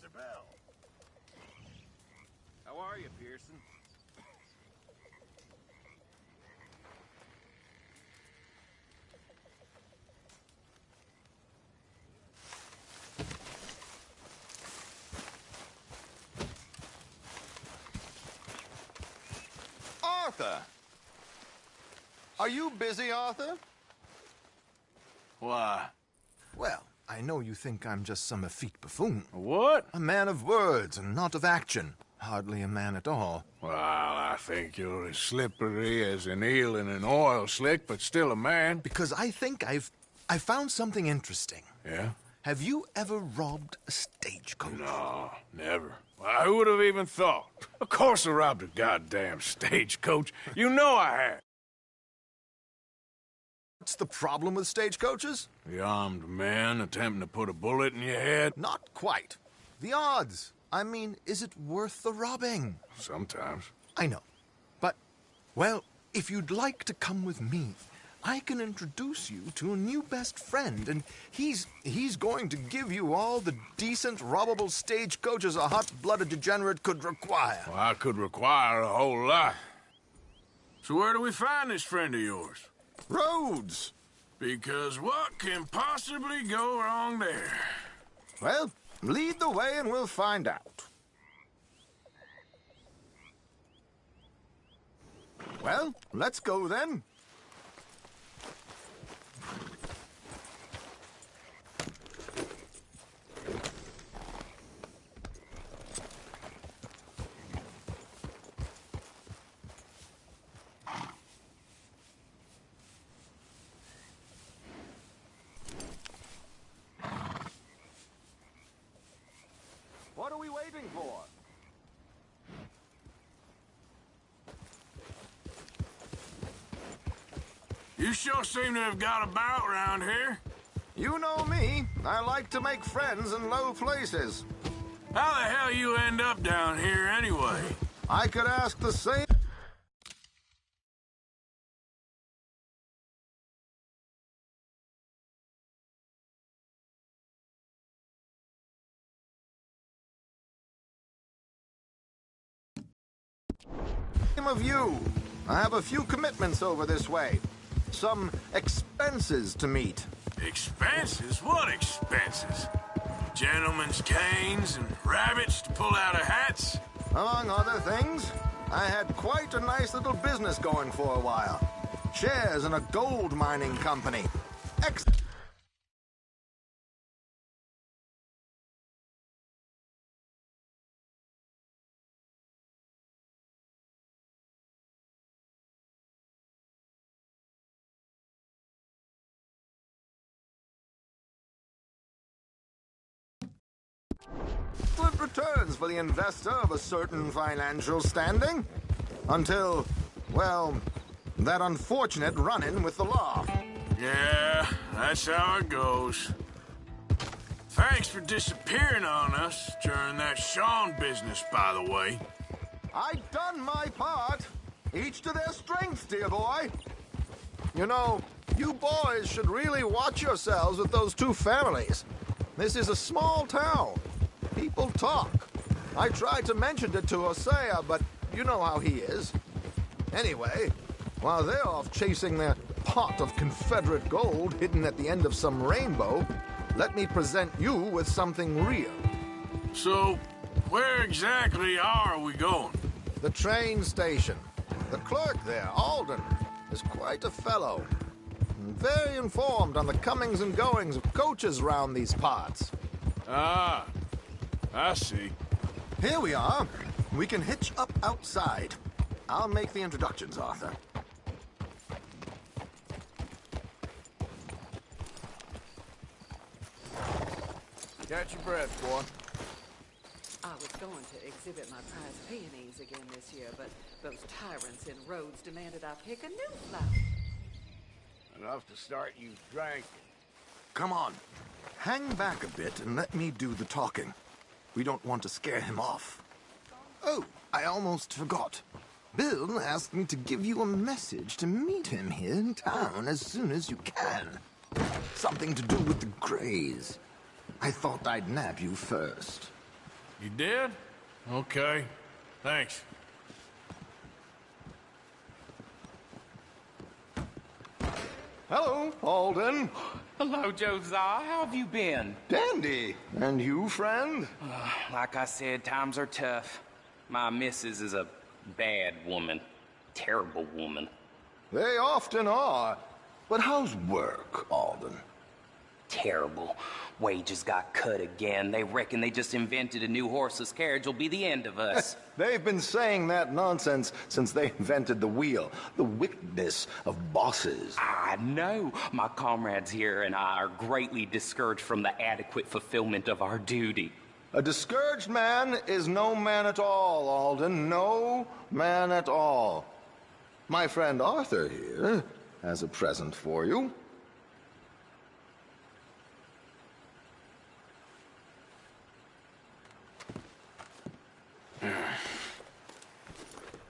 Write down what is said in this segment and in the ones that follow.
Mr. Bell. How are you, Pearson? Arthur! Are you busy, Arthur? Why? Well, I know you think I'm just some effete buffoon. What? A man of words and not of action. Hardly a man at all. Well, I think you're as slippery as an eel in an oil slick, but still a man. Because I think I found something interesting. Yeah? Have you ever robbed a stagecoach? No, never. Why, who would have even thought? Of course I robbed a goddamn stagecoach. You know I have. What's the problem with stagecoaches? The armed man attempting to put a bullet in your head? Not quite. The odds. I mean, is it worth the robbing? Sometimes. I know. But, well, if you'd like to come with me, I can introduce you to a new best friend, and he's going to give you all the decent, robbable stagecoaches a hot-blooded degenerate could require. Well, I could require a whole lot. So where do we find this friend of yours? Rhodes! Because what can possibly go wrong there? Well, lead the way and we'll find out. Well, let's go then. What are we waiting for? You sure seem to have got about around here. You know me. I like to make friends in low places. How the hell you end up down here anyway? I could ask the same of you. I have a few commitments over this way. Some expenses to meet. Expenses? What expenses? Gentlemen's canes and rabbits to pull out of hats? Among other things, I had quite a nice little business going for a while. Shares in a gold mining company. Excellent returns for the investor of a certain financial standing. Until, well, that unfortunate run-in with the law. Yeah, that's how it goes. Thanks for disappearing on us during that Sean business, by the way. I done my part. Each to their strengths, dear boy. You know, you boys should really watch yourselves with those two families. This is a small town. People talk. I tried to mention it to Hosea, but you know how he is. Anyway, while they're off chasing their pot of Confederate gold hidden at the end of some rainbow, let me present you with something real. So, where exactly are we going? The train station. The clerk there, Alden, is quite a fellow. Very informed on the comings and goings of coaches round these parts. Ah, I see. Here we are. We can hitch up outside. I'll make the introductions, Arthur. Catch your breath, boy. I was going to exhibit my prize peonies again this year, but those tyrants in Rhodes demanded I pick a new flower. Enough to start you drinking. Come on. Hang back a bit and let me do the talking. We don't want to scare him off. Oh, I almost forgot. Bill asked me to give you a message to meet him here in town as soon as you can. Something to do with the Greys. I thought I'd nab you first. You did? Okay. Thanks. Hello, Alden. Hello, Josiah. How have you been? Dandy. And you, friend? Like I said, times are tough. My missus is a bad woman. Terrible woman. They often are. But how's work, Alden? Terrible. Wages got cut again. They reckon they just invented a new horseless carriage will be the end of us. They've been saying that nonsense since they invented the wheel. The wickedness of bosses. I know. My comrades here and I are greatly discouraged from the adequate fulfillment of our duty. A discouraged man is no man at all, Alden. No man at all. My friend Arthur here has a present for you.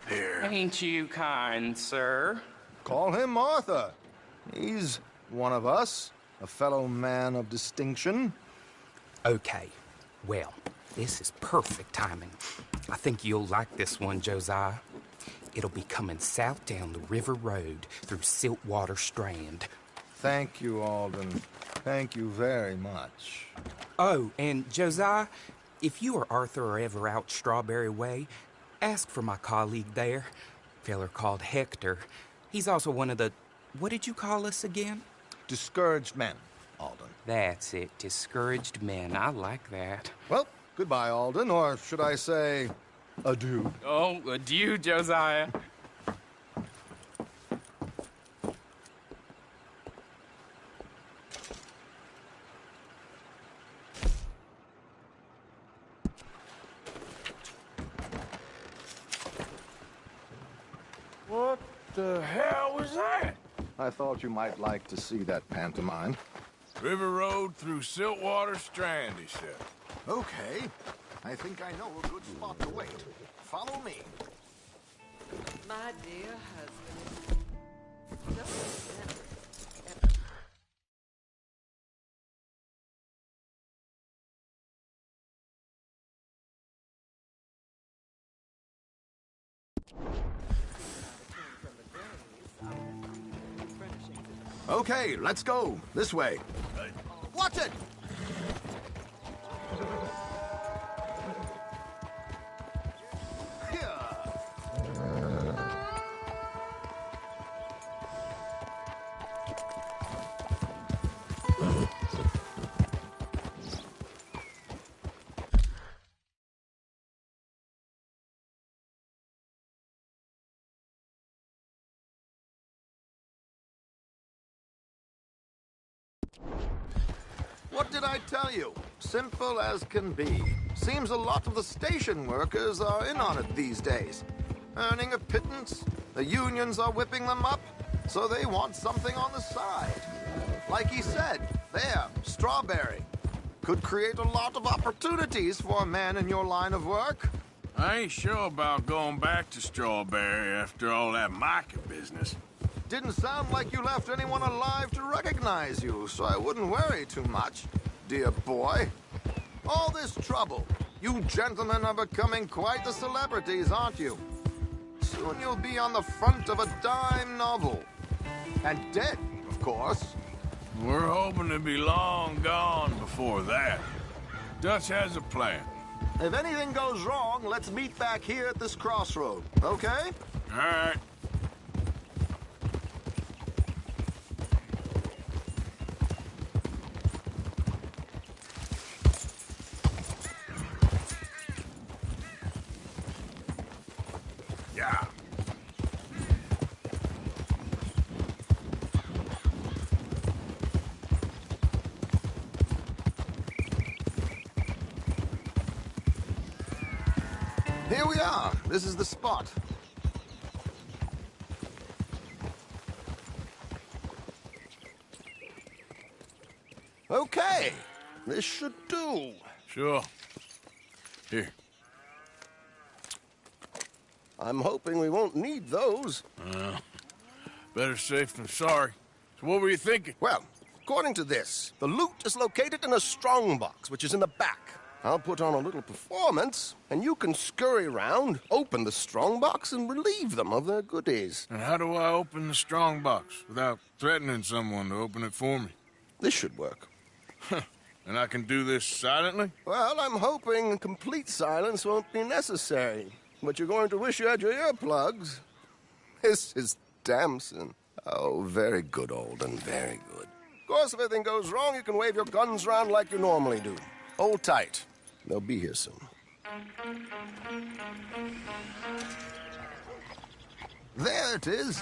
Here. Ain't you kind, sir? Call him Arthur. He's one of us, a fellow man of distinction. Okay. Well, this is perfect timing. I think you'll like this one, Josiah. It'll be coming south down the river road through Siltwater Strand. Thank you, Alden. Thank you very much. Oh, and Josiah, if you or Arthur are ever out Strawberry Way, ask for my colleague there, feller called Hector. He's also one of the... What did you call us again? Discouraged men, Alden. That's it, discouraged men. I like that. Well, goodbye, Alden, or should I say, adieu. Oh, adieu, Josiah. What the hell was that? I thought you might like to see that pantomime. River Road through Siltwater Strand, he said. Okay. I think I know a good spot to wait. Follow me. My dear husband. Okay, let's go. This way. Watch it! What did I tell you? Simple as can be. Seems a lot of the station workers are in on it these days. Earning a pittance, the unions are whipping them up, so they want something on the side. Like he said, there, Strawberry. Could create a lot of opportunities for a man in your line of work. I ain't sure about going back to Strawberry after all that Micah business. Didn't sound like you left anyone alive to recognize you, so I wouldn't worry too much, dear boy. All this trouble. You gentlemen are becoming quite the celebrities, aren't you? Soon you'll be on the front of a dime novel. And dead, of course. We're hoping to be long gone before that. Dutch has a plan. If anything goes wrong, let's meet back here at this crossroad, okay? All right. Yeah. Here we are. This is the spot. Okay. This should do. Sure. Here. I'm hoping we won't need those. Better safe than sorry. So what were you thinking? Well, according to this, the loot is located in a strongbox, which is in the back. I'll put on a little performance, and you can scurry around, open the strongbox, and relieve them of their goodies. And how do I open the strongbox without threatening someone to open it for me? This should work. And I can do this silently? Well, I'm hoping complete silence won't be necessary. But you're going to wish you had your earplugs. This is Damson. Oh, very good, Alden, very good. Of course, if anything goes wrong, you can wave your guns around like you normally do. Hold tight. They'll be here soon. There it is.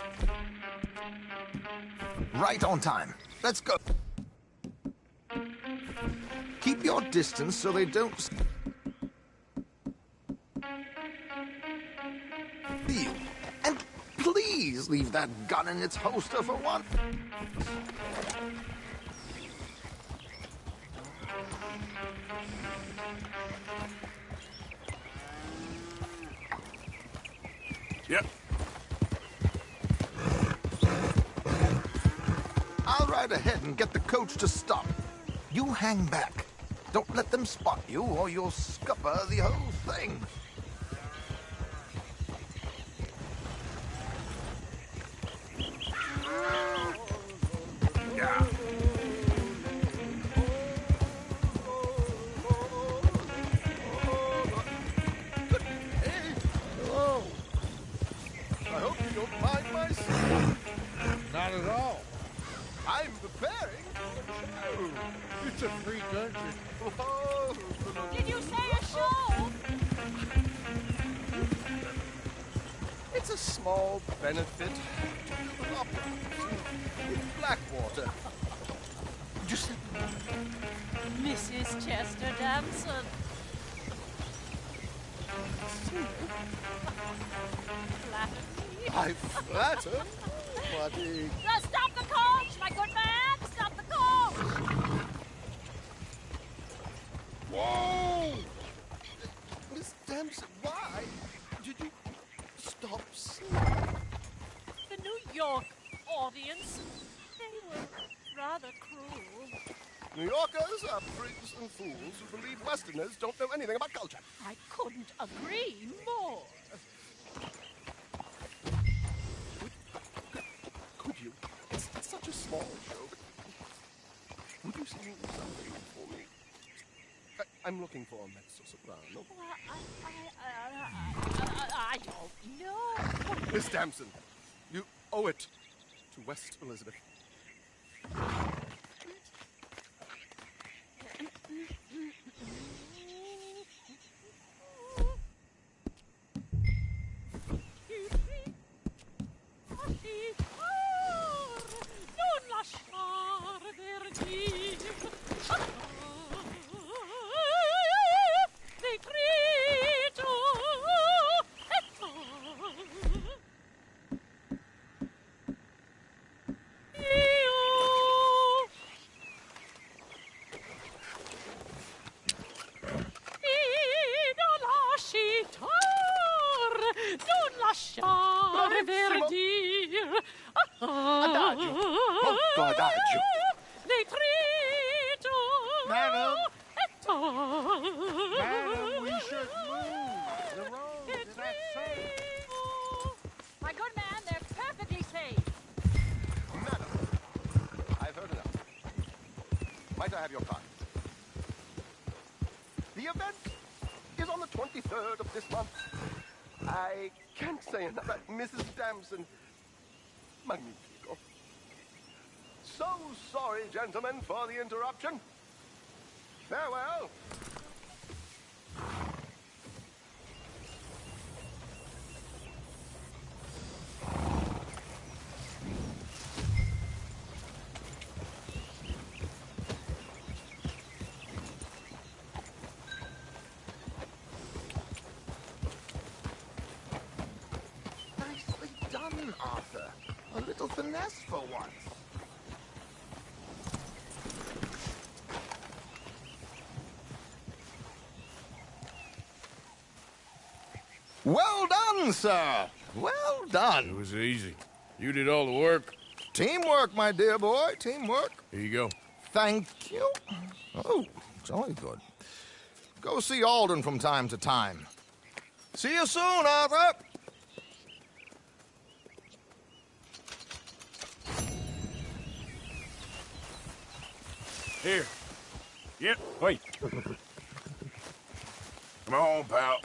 Right on time. Let's go. Keep your distance so they don't see you. And please leave that gun in its holster for one. Yep. I'll ride ahead and get the coach to stop. You hang back. Don't let them spot you, or you'll scupper the whole thing. Yeah. Hello. I hope you don't mind my singing. Not at all. I'm preparing for the show. It's a free country. Oh. Did you say a show? It's a small benefit to the opera in Blackwater. Just Mrs. Chester Damson. Flattered me. I flatter, buddy. Stop the coach, my good man! Stop the coach! Whoa! Miss Damson, why did you stop singing? The New York audience, they were rather cruel. New Yorkers are prigs and fools who believe Westerners don't know anything about culture. I couldn't agree more. Could you? It's such a small show. Would you sing something for me? I'm looking for a mezzo-soprano. Well, I don't know. Miss Damson, you owe it to West Elizabeth. Non lasciar verdir. Decreto et non lasciare verdir. Adagio. Molto adagio. Decreto Madam. et Madam, we should move. The road is not safe. My good man, they're perfectly safe. Madam, I've heard enough. Might I have your card? The event is on the 23rd of this month. I can't say enough about Mrs. Damson. Magnifico. So sorry, gentlemen, for the interruption. Farewell. Nicely done, Arthur. A little finesse for once. Well done, sir. Well It done. was easy. You did all the work. Teamwork, my dear boy. Teamwork. Here you go. Thank you. Oh, jolly good. Go see Alden from time to time. See you soon, Arthur! Here. Yep. Wait. Come on, pal.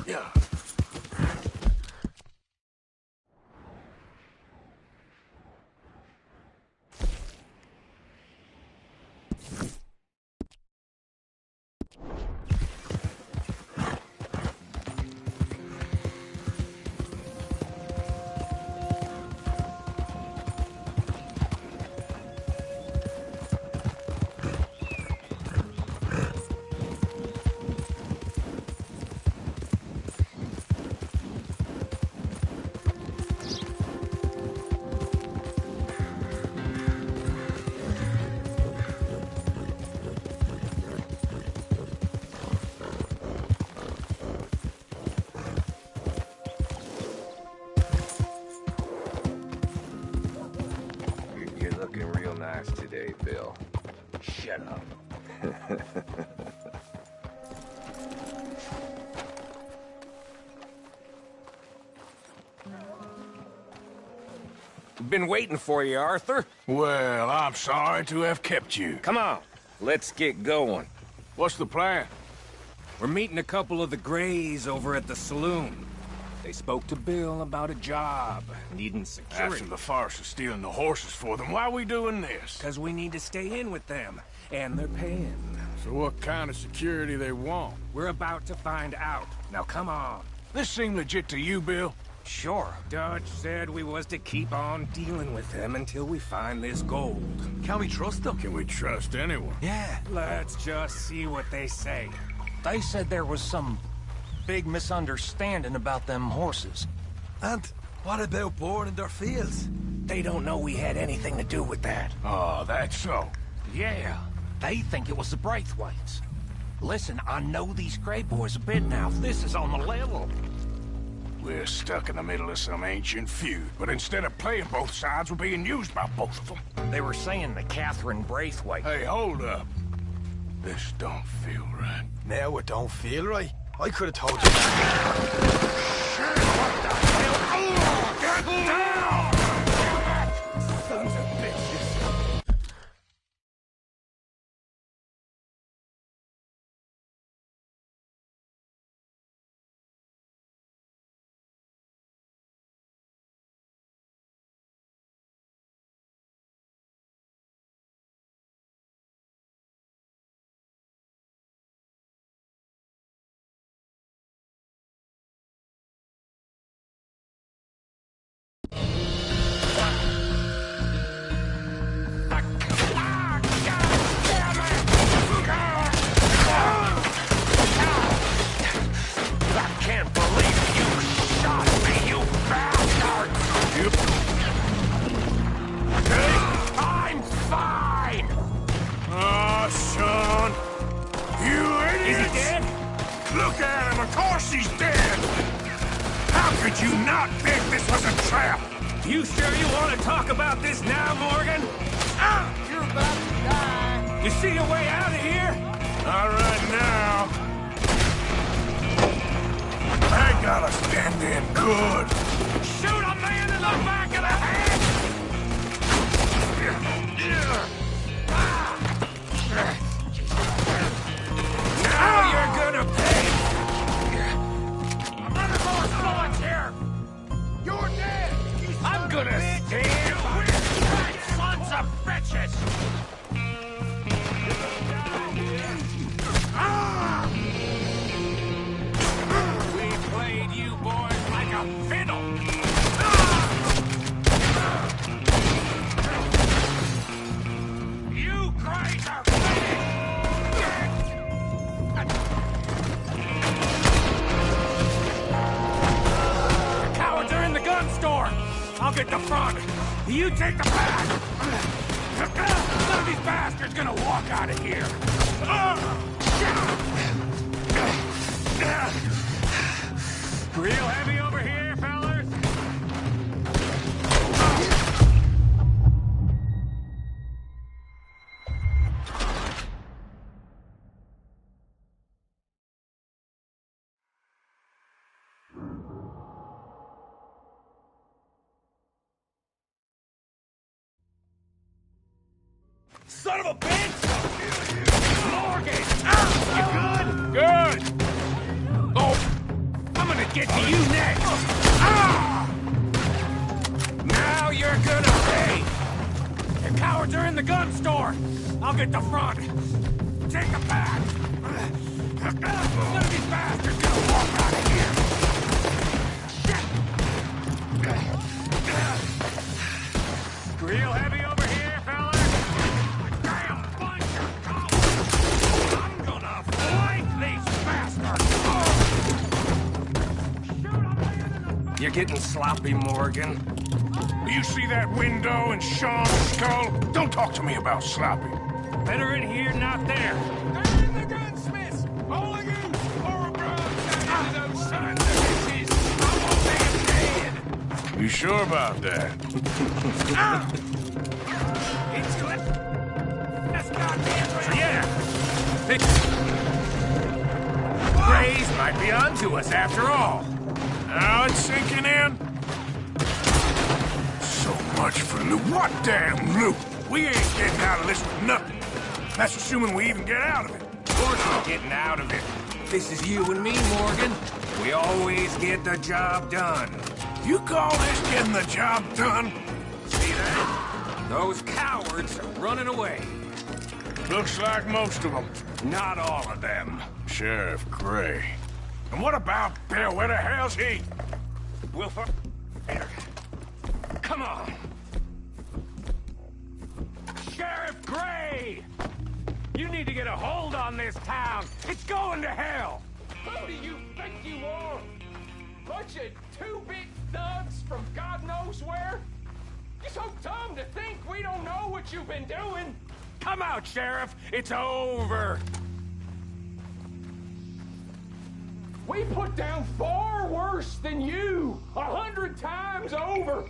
Yeah. You're looking real nice today, Bill. Shut up. Been waiting for you, Arthur. Well, I'm sorry to have kept you. Come on, let's get going. What's the plan? We're meeting a couple of the Greys over at the saloon. They spoke to Bill about a job, needing security. After the farce of stealing the horses for them, why are we doing this? Because we need to stay in with them, and they're paying. So what kind of security they want? We're about to find out. Now come on. This seem legit to you, Bill? Sure. Dutch said we was to keep on dealing with them until we find this gold. Can we trust them? Can we trust anyone? Yeah. Let's just see what they say. They said there was some big misunderstanding about them horses. And what about boring in their fields? They don't know we had anything to do with that. Oh, that's so. Yeah. They think it was the Braithwaites. Listen, I know these Grey boys a bit now. This is on the level. We're stuck in the middle of some ancient feud, but instead of playing both sides, we're being used by both of them. They were saying that Catherine Braithwaite... Hey, hold up. This don't feel right. Now it don't feel right. I could have told you that. What the hell? Get down! Sons of bitches. Look at him! Of course he's dead! How could you not think this was a trap? You sure you want to talk about this now, Morgan? Ah! You're about to die! You see a way out of here? Not right now. I gotta stand in good. Shoot a man in the back of the head! Now you're gonna pay! Another more bullets here! You're dead! I'm gonna stand with you sons of bitches! We played you boys like a fiddle! You Greys are finished! The cowards are in the gun store! I'll get the front! You take the back! these bastards gonna walk out of here. Real heavy over here, fellas? Son of a bitch! Morgan! You good? Good! Oh, I'm gonna get to you next! Now you're gonna pay! The cowards are in the gun store! I'll get the front! Take them back! None of these bastards gonna walk out of here! Real heavy over here, fellas? Damn bunch of cowards! I'm gonna flank these bastards! You're getting sloppy, Morgan. You see that window and Sean's skull? Don't talk to me about sloppy. Better in here, not there. They're in the gunsmiths! All of you! Or a broadside into those sons of bitches! I want them dead! You sure about that? That's goddamn right. Yeah. Grays might be onto us after all. Now it's sinking in. So much for loot. What damn loot? We ain't getting out of this with nothing. That's assuming we even get out of it. Of course we're getting out of it. This is you and me, Morgan. We always get the job done. You call this getting the job done? See that? Those cowards are running away. Looks like most of them. Not all of them. Sheriff Gray. And what about Bill? Where the hell's he? We'll find... Come on. Sheriff Gray! You need to get a hold on this town. It's going to hell. Who do you think you are? Bunch of two-bit thugs from God knows where? You're so dumb to think we don't know what you've been doing. Come out, Sheriff. It's over. We put down far worse than you, 100 times over.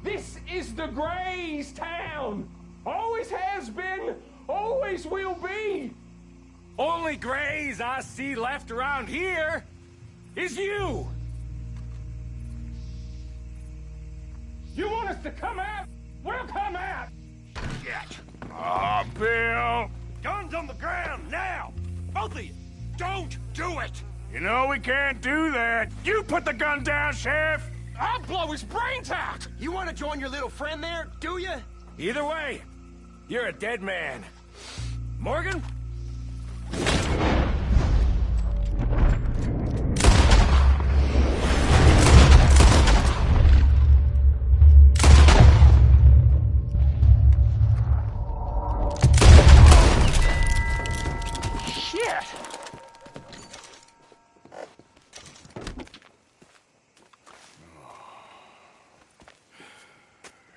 This is the Grays town. Always has been, always will be. Only Grays I see left around here is you. You want us to come out? We'll come out. Shit. Aw, Bill. Guns on the ground, now. Both of you. Don't do it. You know we can't do that. You put the gun down, Sheriff. I'll blow his brains out. You want to join your little friend there, do you? Either way, you're a dead man. Morgan?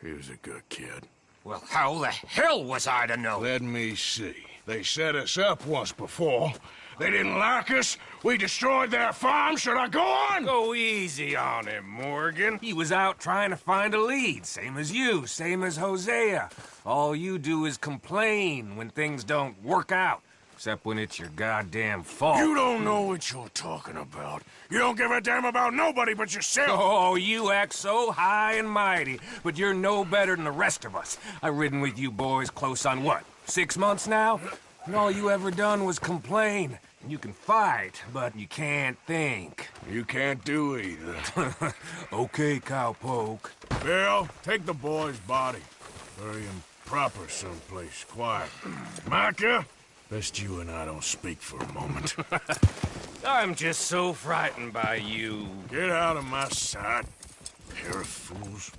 He was a good kid. Well, how the hell was I to know? Let me see. They set us up once before. They didn't like us. We destroyed their farm. Should I go on? Go easy on him, Morgan. He was out trying to find a lead, same as you, same as Hosea. All you do is complain when things don't work out. Except when it's your goddamn fault. You don't know what you're talking about. You don't give a damn about nobody but yourself. Oh, you act so high and mighty, but you're no better than the rest of us. I've ridden with you boys close on what, 6 months now? And all you ever done was complain. You can fight, but you can't think. You can't do either. Okay, cowpoke. Bill, take the boy's body. Bury him proper someplace quiet. Micah? Best you and I don't speak for a moment. I'm just so frightened by you. Get out of my sight, pair of fools.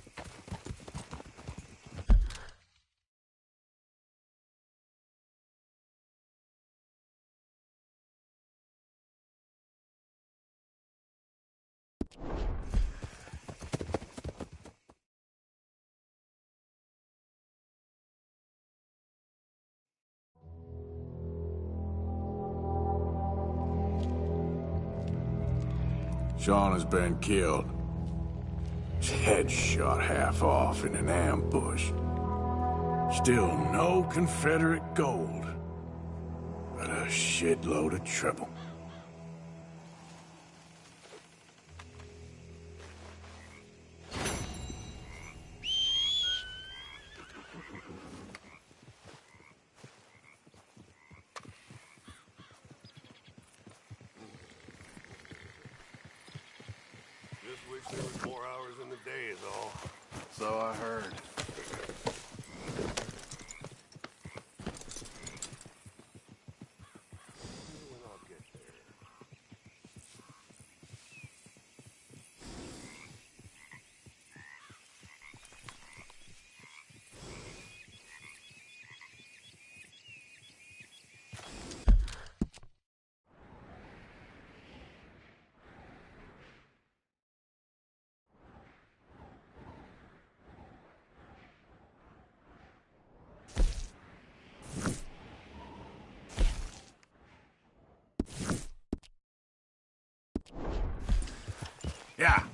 Sean has been killed. His head shot half off in an ambush. Still no Confederate gold, but a shitload of trouble. Just wish there was more hours in the day is all. So I heard. Yeah.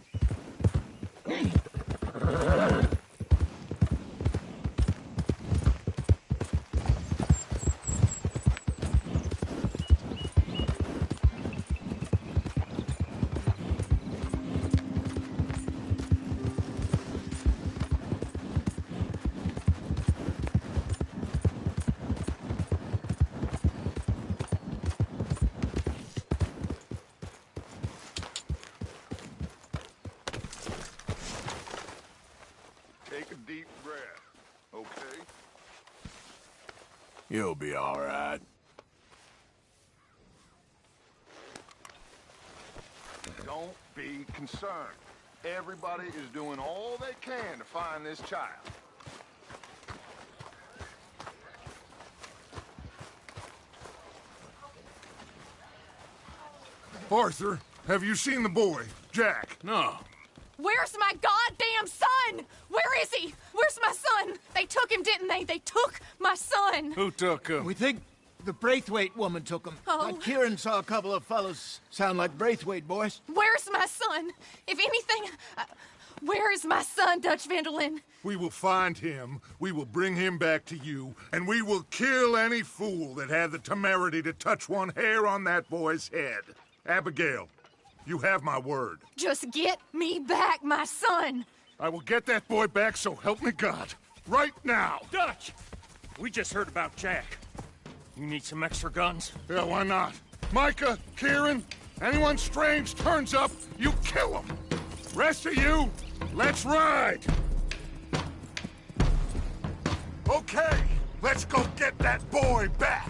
Take a deep breath, okay? You'll be all right. Don't be concerned. Everybody is doing all they can to find this child. Arthur, have you seen the boy, Jack? No. Where's my goddamn son? Where is he? Where's my son? They took him, didn't they? They took my son. Who took him? We think the Braithwaite woman took him. Oh. Kieran saw a couple of fellows sound like Braithwaite boys. Where's my son? If anything, where is my son, Dutch Vanderlyn? We will find him, we will bring him back to you, and we will kill any fool that had the temerity to touch one hair on that boy's head. Abigail, you have my word. Just get me back my son. I will get that boy back, so help me God. Right now. Dutch! We just heard about Jack. You need some extra guns? Yeah, why not? Micah, Kieran, anyone strange turns up, you kill him. Rest of you, let's ride. Okay, let's go get that boy back.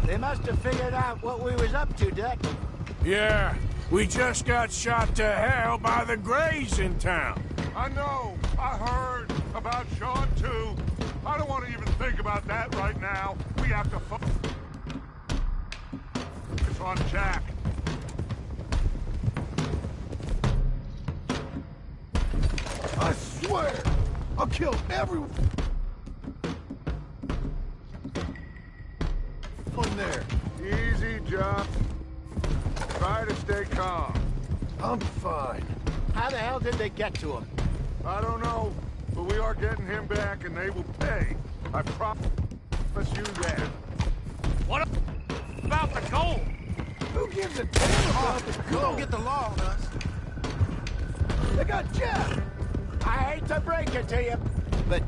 They must have figured out what we was up to, Dutch. Yeah, we just got shot to hell by the Greys in town. I know. I heard about Sean, too. I don't want to even think about that right now. We have to focus on Jack. I swear, I'll kill everyone there. Easy, John. Try to stay calm. I'm fine. How the hell did they get to him? I don't know, but we are getting him back and they will pay. I promise you that. What about the gold? Who gives a damn about the gold? You don't get the law on us. They got Jeff! I hate to break it to you, but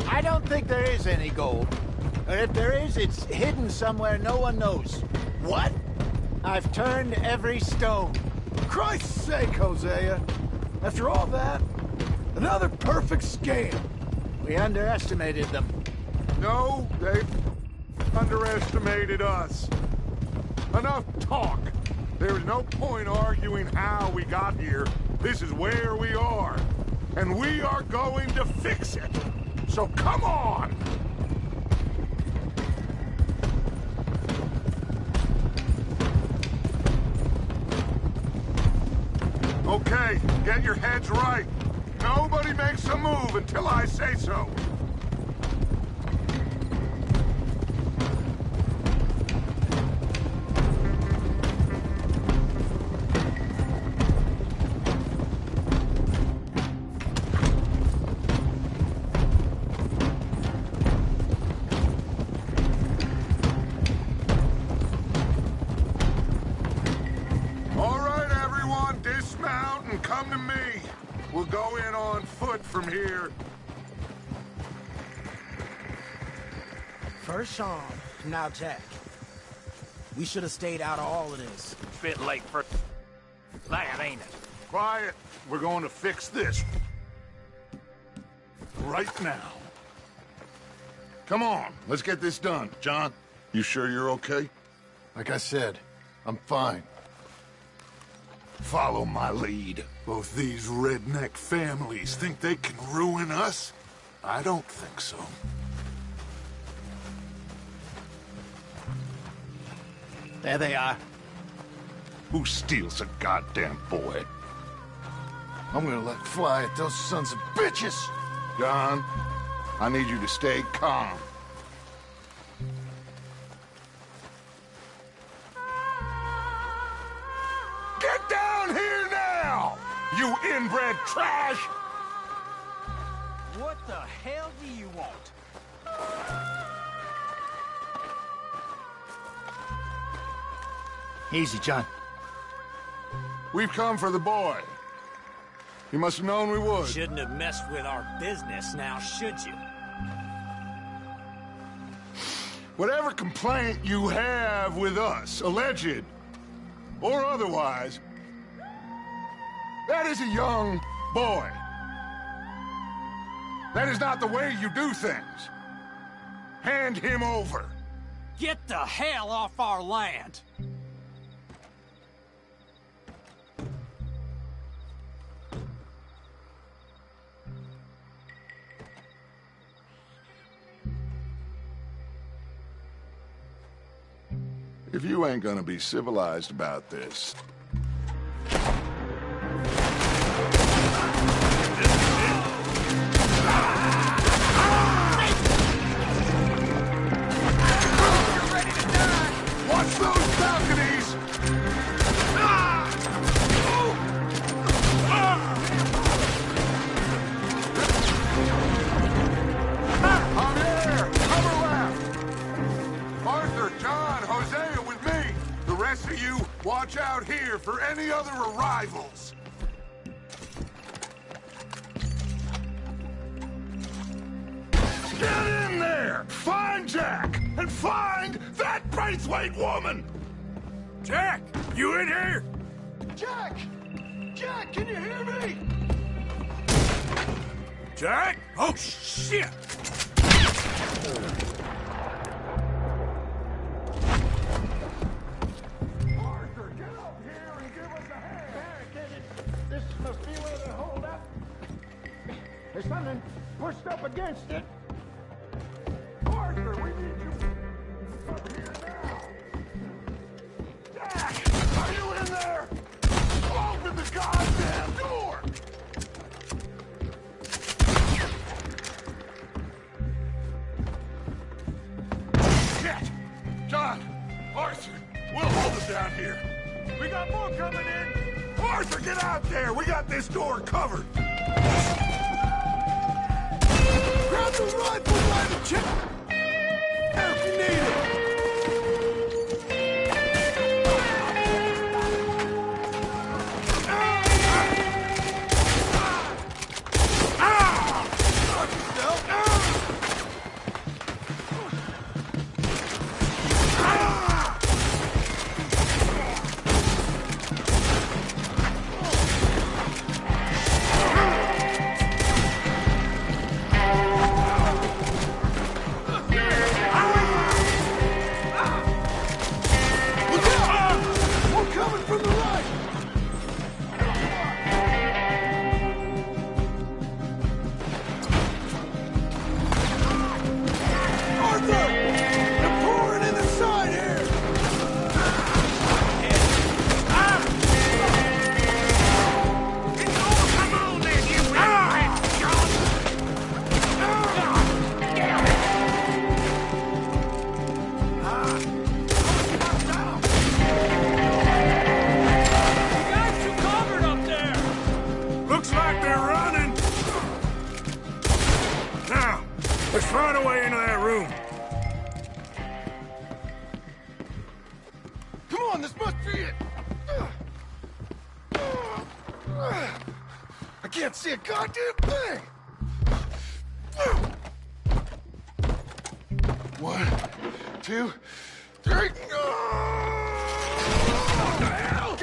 I don't think there is any gold. Or if there is, it's hidden somewhere no one knows. What? I've turned every stone. Christ's sake, Hosea. After all that, another perfect scam. We underestimated them. No, they underestimated us. Enough talk. There is no point arguing how we got here. This is where we are. And we are going to fix it. So come on! Okay, get your heads right. Nobody makes a move until I say so. We'll go in on foot from here. First Sean, now Jack. We should have stayed out of all of this. Bit late for that, ain't it? Quiet. We're going to fix this. Right now. Come on, let's get this done. John, you sure you're okay? Like I said, I'm fine. Follow my lead. Both these redneck families think they can ruin us? I don't think so. There they are. Who steals a goddamn boy? I'm gonna let fly at those sons of bitches! John, I need you to stay calm. Get down here now! You inbred trash! What the hell do you want? Easy, John. We've come for the boy. You must have known we would. Shouldn't have messed with our business now, should you? Whatever complaint you have with us, alleged or otherwise, that is a young boy. That is not the way you do things. Hand him over. Get the hell off our land! If you ain't gonna be civilized about this... Watch those balconies! Javier, cover left! Arthur, John, Hosea with me! The rest of you, watch out here for any other arrivals! Get in there! Find Jack! And find that Braithwaite woman! Jack, you in here? Jack! Jack, can you hear me? Jack? Oh, shit! Arthur, get up here and give us a hand! Barricaded. This must be where they hold up. There's something pushed up against it. Arthur, we need you up here now. Jack, are you in there? Open the goddamn door! Shit! John! Arthur! We'll hold it down here! We got more coming in! Arthur, get out there! We got this door covered! Grab the rifle by the chest! If you need it! can't see a goddamn thing! 1, 2, 3. What the hell?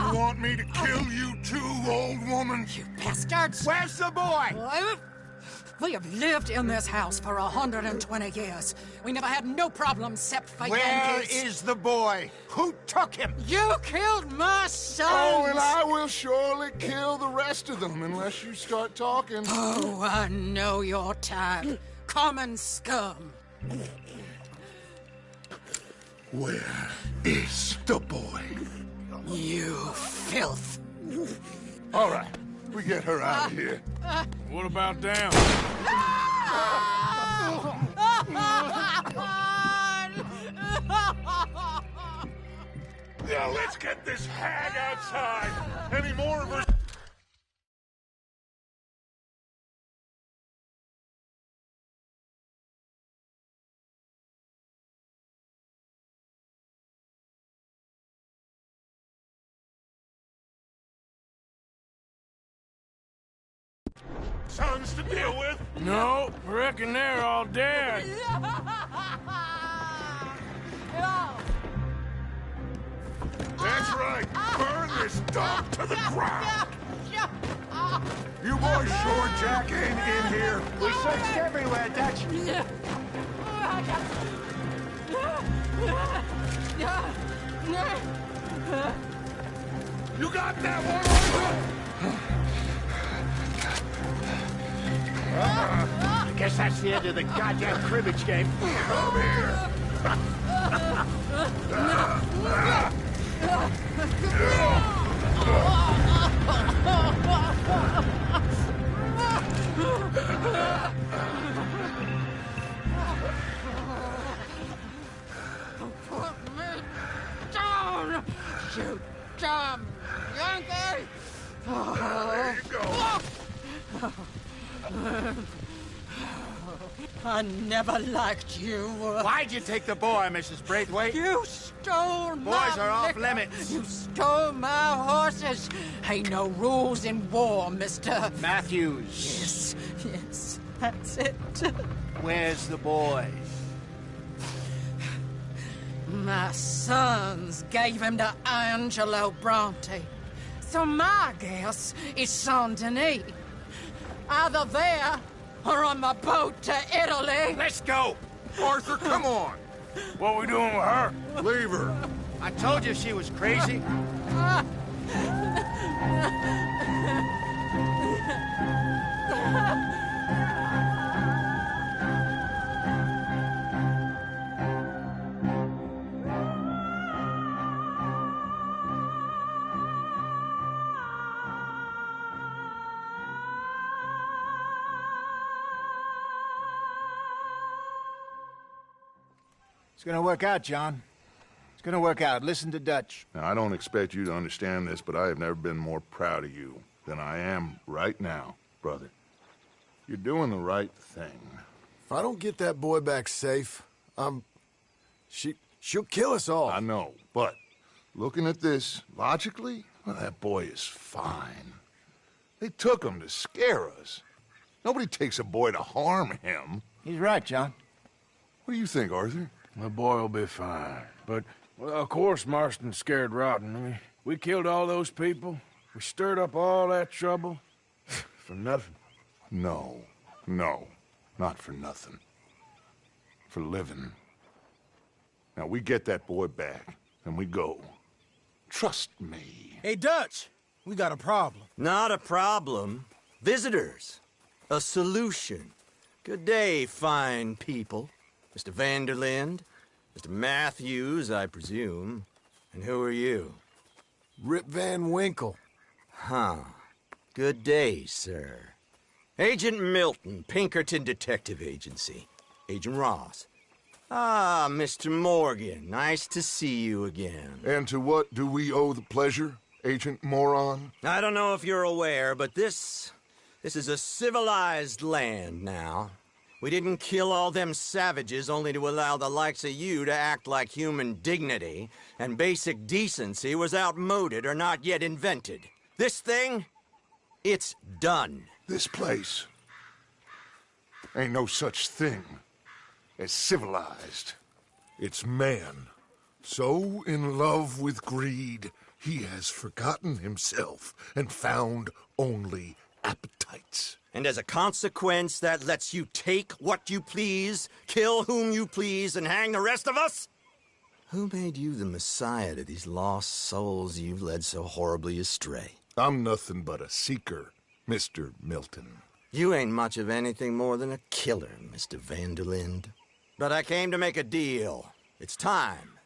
You want me to kill you too, old woman? You bastards! Where's the boy? We have lived in this house for 120 years. We never had no problems except for Where Yankees. is the boy? Who took him? You killed my son! Oh, and I will surely kill the rest of them unless you start talking. Oh, I know your type. Common scum. Where is the boy? You filth. All right, we get her out of here. What about down? Now let's get this hag outside. Any more of her... sons to deal with? No, reckon they're all dead. That's right. Burn this dog to the ground. You boys sure Jack ain't in here? We searched everywhere, Dutch. You got that one, I guess that's the end of the goddamn cribbage game. Come here. Put me down, you dumb Yankee! There you go. I never liked you. Why'd you take the boy, Mrs. Braithwaite? You stole my Boys are off liquor. limits. You stole my horses. Ain't no rules in war, mister. Matthews. Yes, that's it. Where's the boy? My sons gave him to Angelo Bronte. So my guess is Saint-Denis. Either there or on the boat to Italy. Let's go. Arthur, come on. What we doing with her? Leave her. I told you she was crazy. It's gonna work out, John. It's gonna work out. Listen to Dutch. Now, I don't expect you to understand this, but I have never been more proud of you than I am right now, brother. You're doing the right thing. If I don't get that boy back safe, she'll kill us all. I know, but looking at this logically, well, that boy is fine. They took him to scare us. Nobody takes a boy to harm him. He's right, John. What do you think, Arthur? The boy will be fine. But, well, of course Marston's scared rotten. I mean, we killed all those people. We stirred up all that trouble. For nothing. No, not for nothing. For living. Now, we get that boy back, and we go. Trust me. Hey, Dutch, we got a problem. Not a problem. Visitors. A solution. Good day, fine people. Mr. Vanderlinde, Mr. Matthews, I presume. And who are you? Rip Van Winkle. Huh. Good day, sir. Agent Milton, Pinkerton Detective Agency. Agent Ross. Ah, Mr. Morgan, nice to see you again. And to what do we owe the pleasure, Agent Moron? I don't know if you're aware, but this is a civilized land now. We didn't kill all them savages only to allow the likes of you to act like human dignity, and basic decency was outmoded or not yet invented. This thing, it's done. This place ain't no such thing as civilized. It's man, so in love with greed, he has forgotten himself and found only appetites. And as a consequence, that lets you take what you please, kill whom you please, and hang the rest of us? Who made you the messiah to these lost souls you've led so horribly astray? I'm nothing but a seeker, Mr. Milton. You ain't much of anything more than a killer, Mr. Van der Linde. But I came to make a deal. It's time.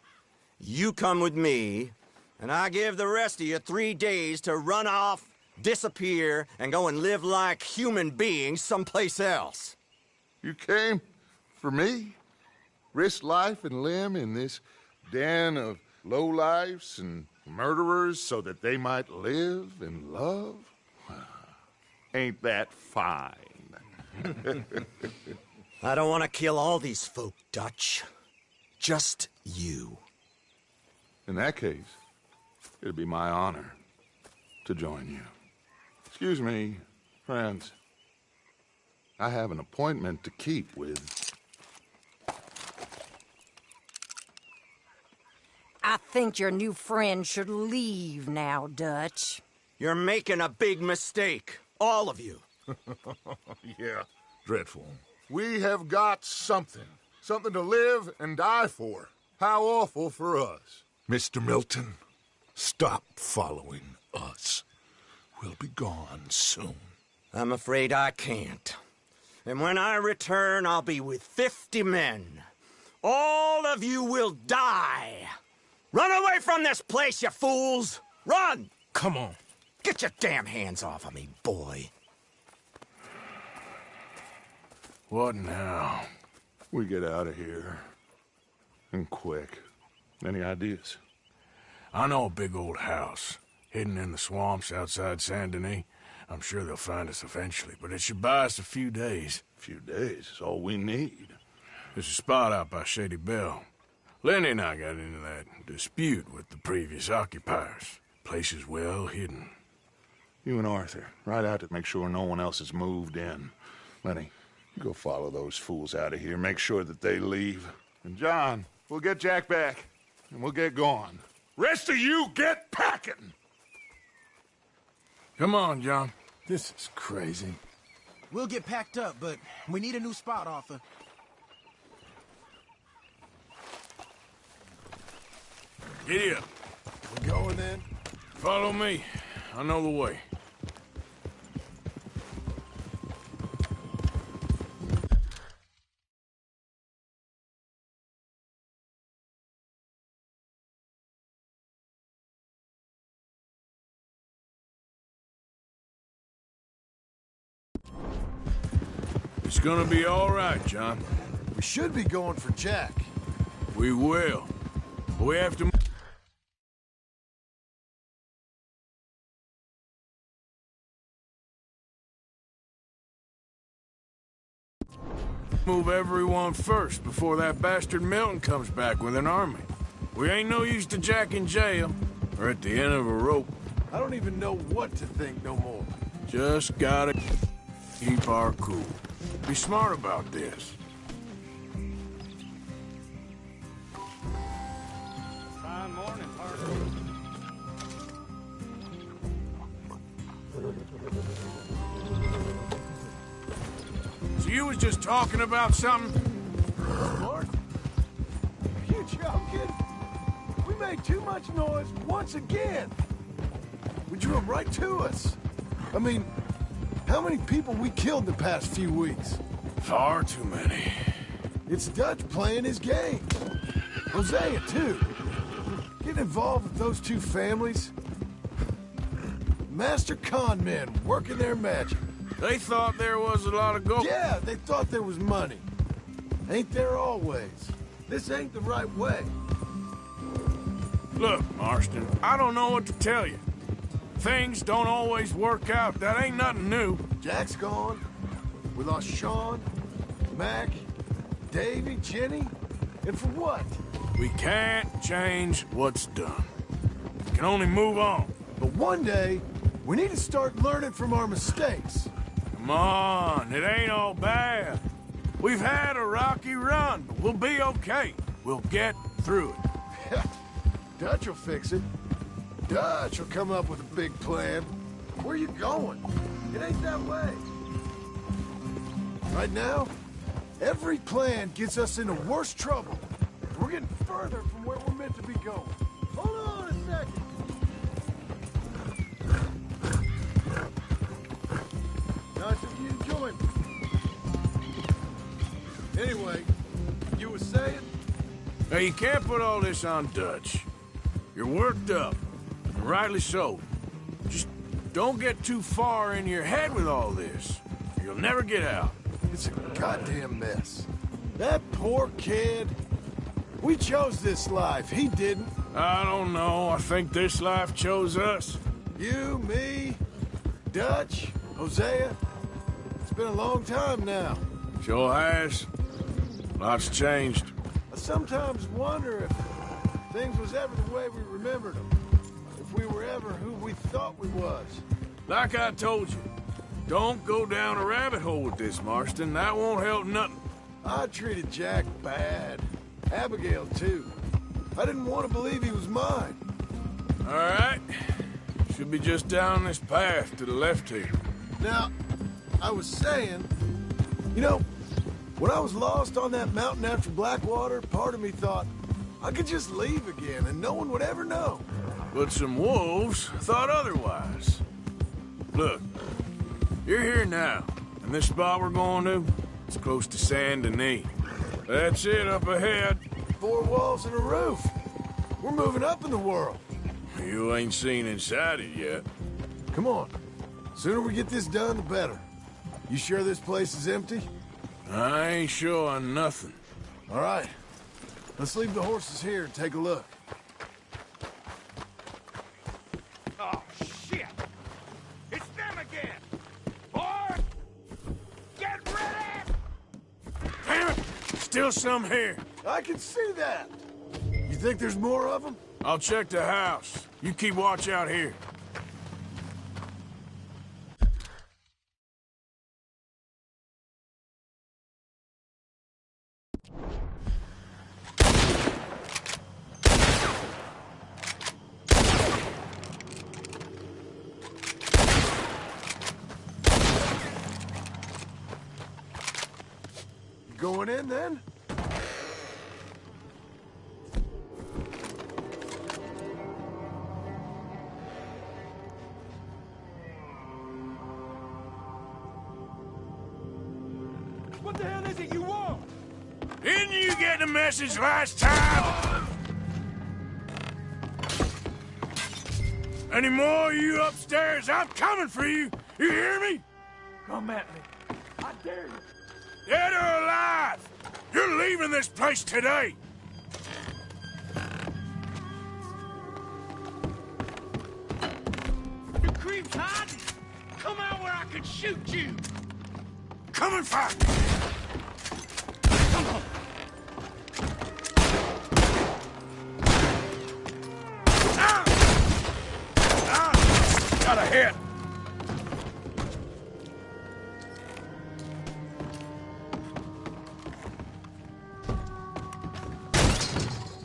You come with me, and I give the rest of you 3 days to run off, disappear, and go and live like human beings someplace else. You came for me? Risk life and limb in this den of lowlifes and murderers so that they might live and love? Ain't that fine? I don't want to kill all these folk, Dutch. Just you. In that case, it'd be my honor to join you. Excuse me, friends. I have an appointment to keep with... I think your new friend should leave now, Dutch. You're making a big mistake. All of you. Yeah, dreadful. We have got something. Something to live and die for. How awful for us. Mr. Milton, stop following us. We'll be gone soon. I'm afraid I can't. And when I return, I'll be with 50 men. All of you will die. Run away from this place, you fools! Run! Come on. Get your damn hands off of me, boy. What now? We get out of here. And quick. Any ideas? I know a big old house, hidden in the swamps outside Saint Denis. I'm sure they'll find us eventually, but it should buy us a few days. A few days is all we need. There's a spot out by Shady Belle. Lenny and I got into that dispute with the previous occupiers. Place is well hidden. You and Arthur, ride out to make sure no one else has moved in. Lenny, you go follow those fools out of here. Make sure that they leave. And John, we'll get Jack back, and we'll get going. Rest of you, get packing! Come on, John. This is crazy. We'll get packed up, but we need a new spot, Arthur. Giddy up. We're going then? Follow me. I know the way. It's gonna be all right, John. We should be going for Jack. We will. We have to... move everyone first before that bastard Milton comes back with an army. We ain't no use to Jack in jail or at the end of a rope. I don't even know what to think no more. Just gotta keep our cool. Be smart about this. Fine morning, Arthur. So you was just talking about something? Mark? You joking? We made too much noise once again. We drew them right to us. I mean, how many people we killed the past few weeks? Far too many. It's Dutch playing his game. Hosea, too. Getting involved with those two families. Master con men working their magic. They thought there was a lot of gold. Yeah, they thought there was money. Ain't there always? This ain't the right way. Look, Marston, I don't know what to tell you. things don't always work out. That ain't nothing new. Jack's gone. We lost Sean, Mac, Davy, Jenny. And for what? We can't change what's done. We can only move on. But one day, we need to start learning from our mistakes. Come on, it ain't all bad. We've had a rocky run, but we'll be okay. We'll get through it. Dutch will fix it. Dutch will come up with a big plan. Where you going? It ain't that way. Right now, every plan gets us into worse trouble. We're getting further from where we're meant to be going. Hold on a second. Nice of you to join me. Anyway, you were saying? Now, you can't put all this on Dutch. You're worked up, and rightly so. Just don't get too far in your head with all this. You'll never get out. It's a goddamn mess. That poor kid. We chose this life. He didn't. I don't know. I think this life chose us. You, me, Dutch, Hosea. It's been a long time now. Sure has. Lots changed. I sometimes wonder if things was ever the way we remembered them. If we were ever who we thought we was. Like I told you, don't go down a rabbit hole with this, Marston. That won't help nothing. I treated Jack bad. Abigail, too. I didn't want to believe he was mine. All right. Should be just down this path to the left here. Now, I was saying, you know, when I was lost on that mountain after Blackwater, part of me thought I could just leave again and no one would ever know. But some wolves thought otherwise. Look, you're here now, and this spot we're going to, it's close to Saint Denis. That's it up ahead. 4 walls and a roof. We're moving up in the world. You ain't seen inside it yet. Come on. Sooner we get this done, the better. You sure this place is empty? I ain't sure on nothing. All right. Let's leave the horses here and take a look. Oh, shit! It's them again! Boy! Get ready! Damn it! Still some here. I can see that. You think there's more of them? I'll check the house. You keep watch out here. Going in, then? What the hell is it you want? Didn't you get the message last time? Any more of you upstairs? I'm coming for you. You hear me? Come at me. I dare you. Dead or alive, you're leaving this place today. You creeps hiding. Come out where I can shoot you. Come and fight. Come on. Got a hit.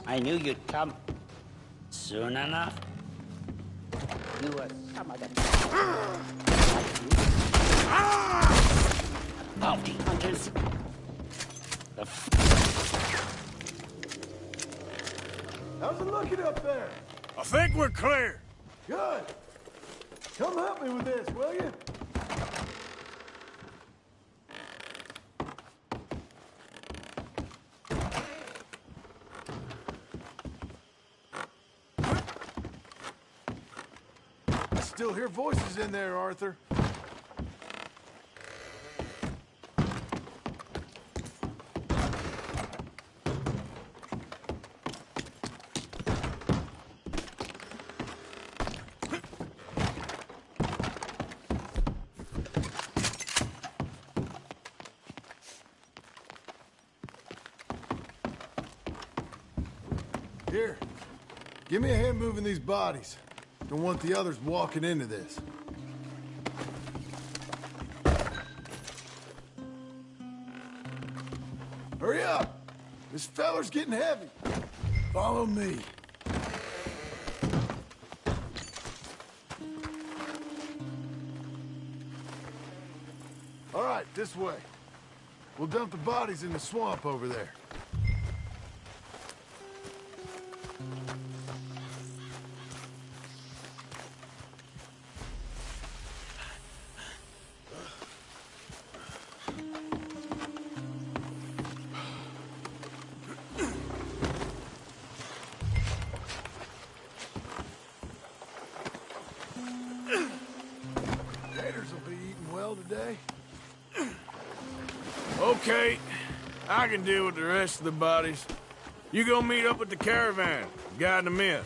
I knew you'd come soon enough. You were some of the bounty hunters. How's it looking up there? I think we're clear. Good. Come help me with this, will you? I still hear voices in there, Arthur. Here, give me a hand moving these bodies. Don't want the others walking into this. Hurry up! This feller's getting heavy. Follow me. All right, this way. We'll dump the bodies in the swamp over there. Gators will be eating well today. Okay, I can deal with the rest of the bodies. You go meet up with the caravan, guide them in.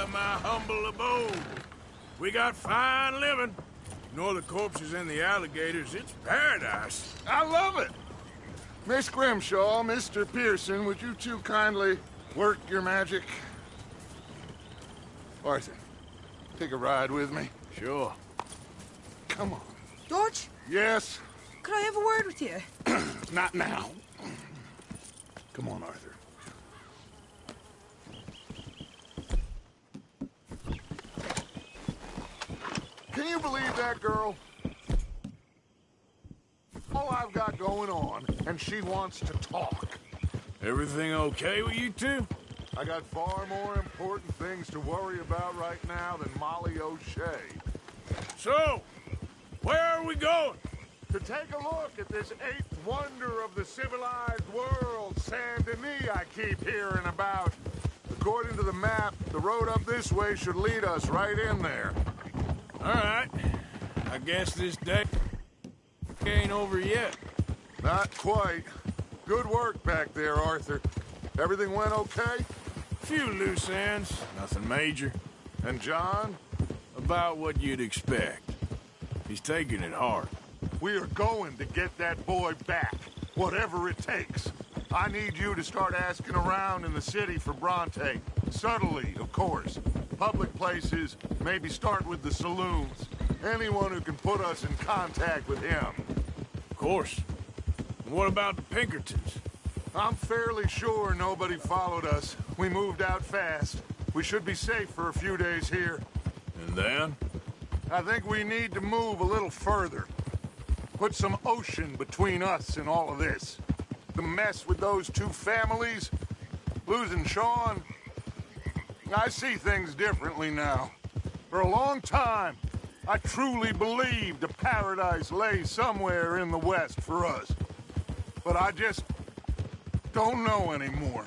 my humble abode. We got fine living. Ignore the corpses and the alligators, it's paradise. I love it. Miss Grimshaw, Mr. Pearson, would you two kindly work your magic? Arthur, take a ride with me. Sure. Come on. Dodge? Yes? Could I have a word with you? Not now. Come on, Arthur. Can you believe that girl? All I've got going on, and she wants to talk. Everything okay with you two? I got far more important things to worry about right now than Molly O'Shea. So, where are we going? To take a look at this eighth wonder of the civilized world, Saint Denis, I keep hearing about. According to the map, the road up this way should lead us right in there. All right. I guess this day ain't over yet. Not quite. Good work back there, Arthur. Everything went okay? Few loose ends, nothing major. And John? About what you'd expect. He's taking it hard. We are going to get that boy back, whatever it takes. I need you to start asking around in the city for Bronte. Subtly, of course. Public places, maybe start with the saloons. Anyone who can put us in contact with him. Of course. And what about the Pinkertons? I'm fairly sure nobody followed us. We moved out fast. We should be safe for a few days here. And then? I think we need to move a little further. Put some ocean between us and all of this. The mess with those two families, losing Sean. I see things differently now. For a long time, I truly believed a paradise lay somewhere in the West for us. But I just don't know anymore.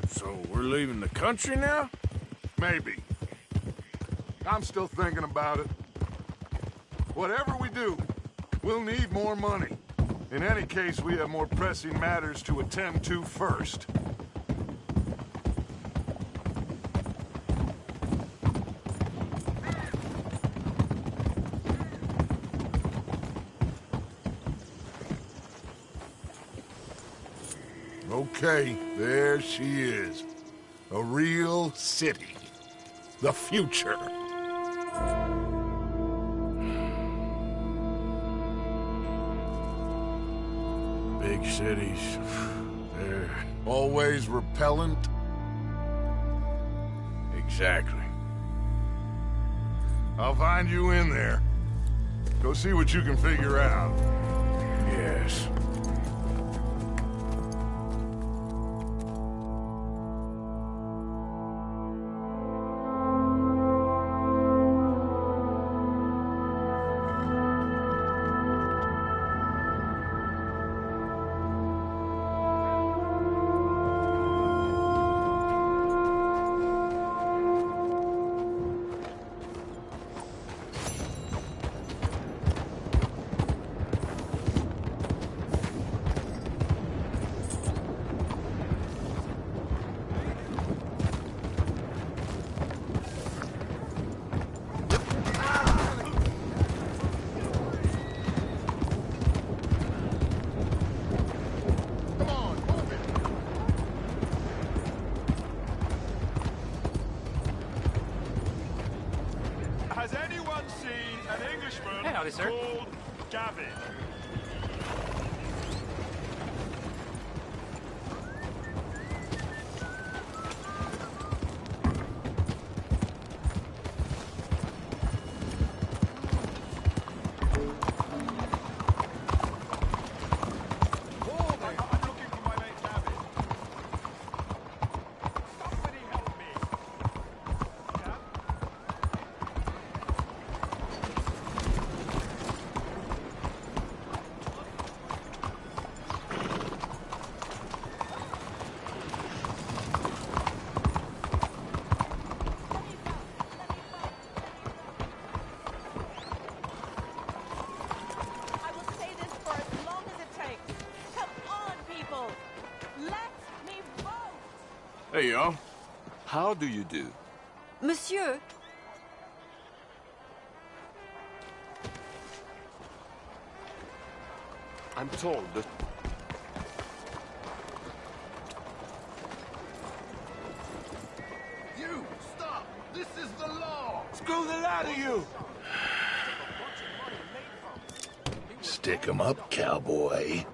So we're leaving the country now? Maybe. I'm still thinking about it. Whatever we do, we'll need more money. In any case, we have more pressing matters to attend to first. Okay, there she is. A real city. The future. Big cities, they're always repellent. Exactly. I'll find you in there. Go see what you can figure out. Yes. Has anyone seen an Englishman called Gavin? Hey, y'all. How do you do? Monsieur? I'm told that... You, stop! This is the law! Screw the lot of you! Stick 'em up, cowboy.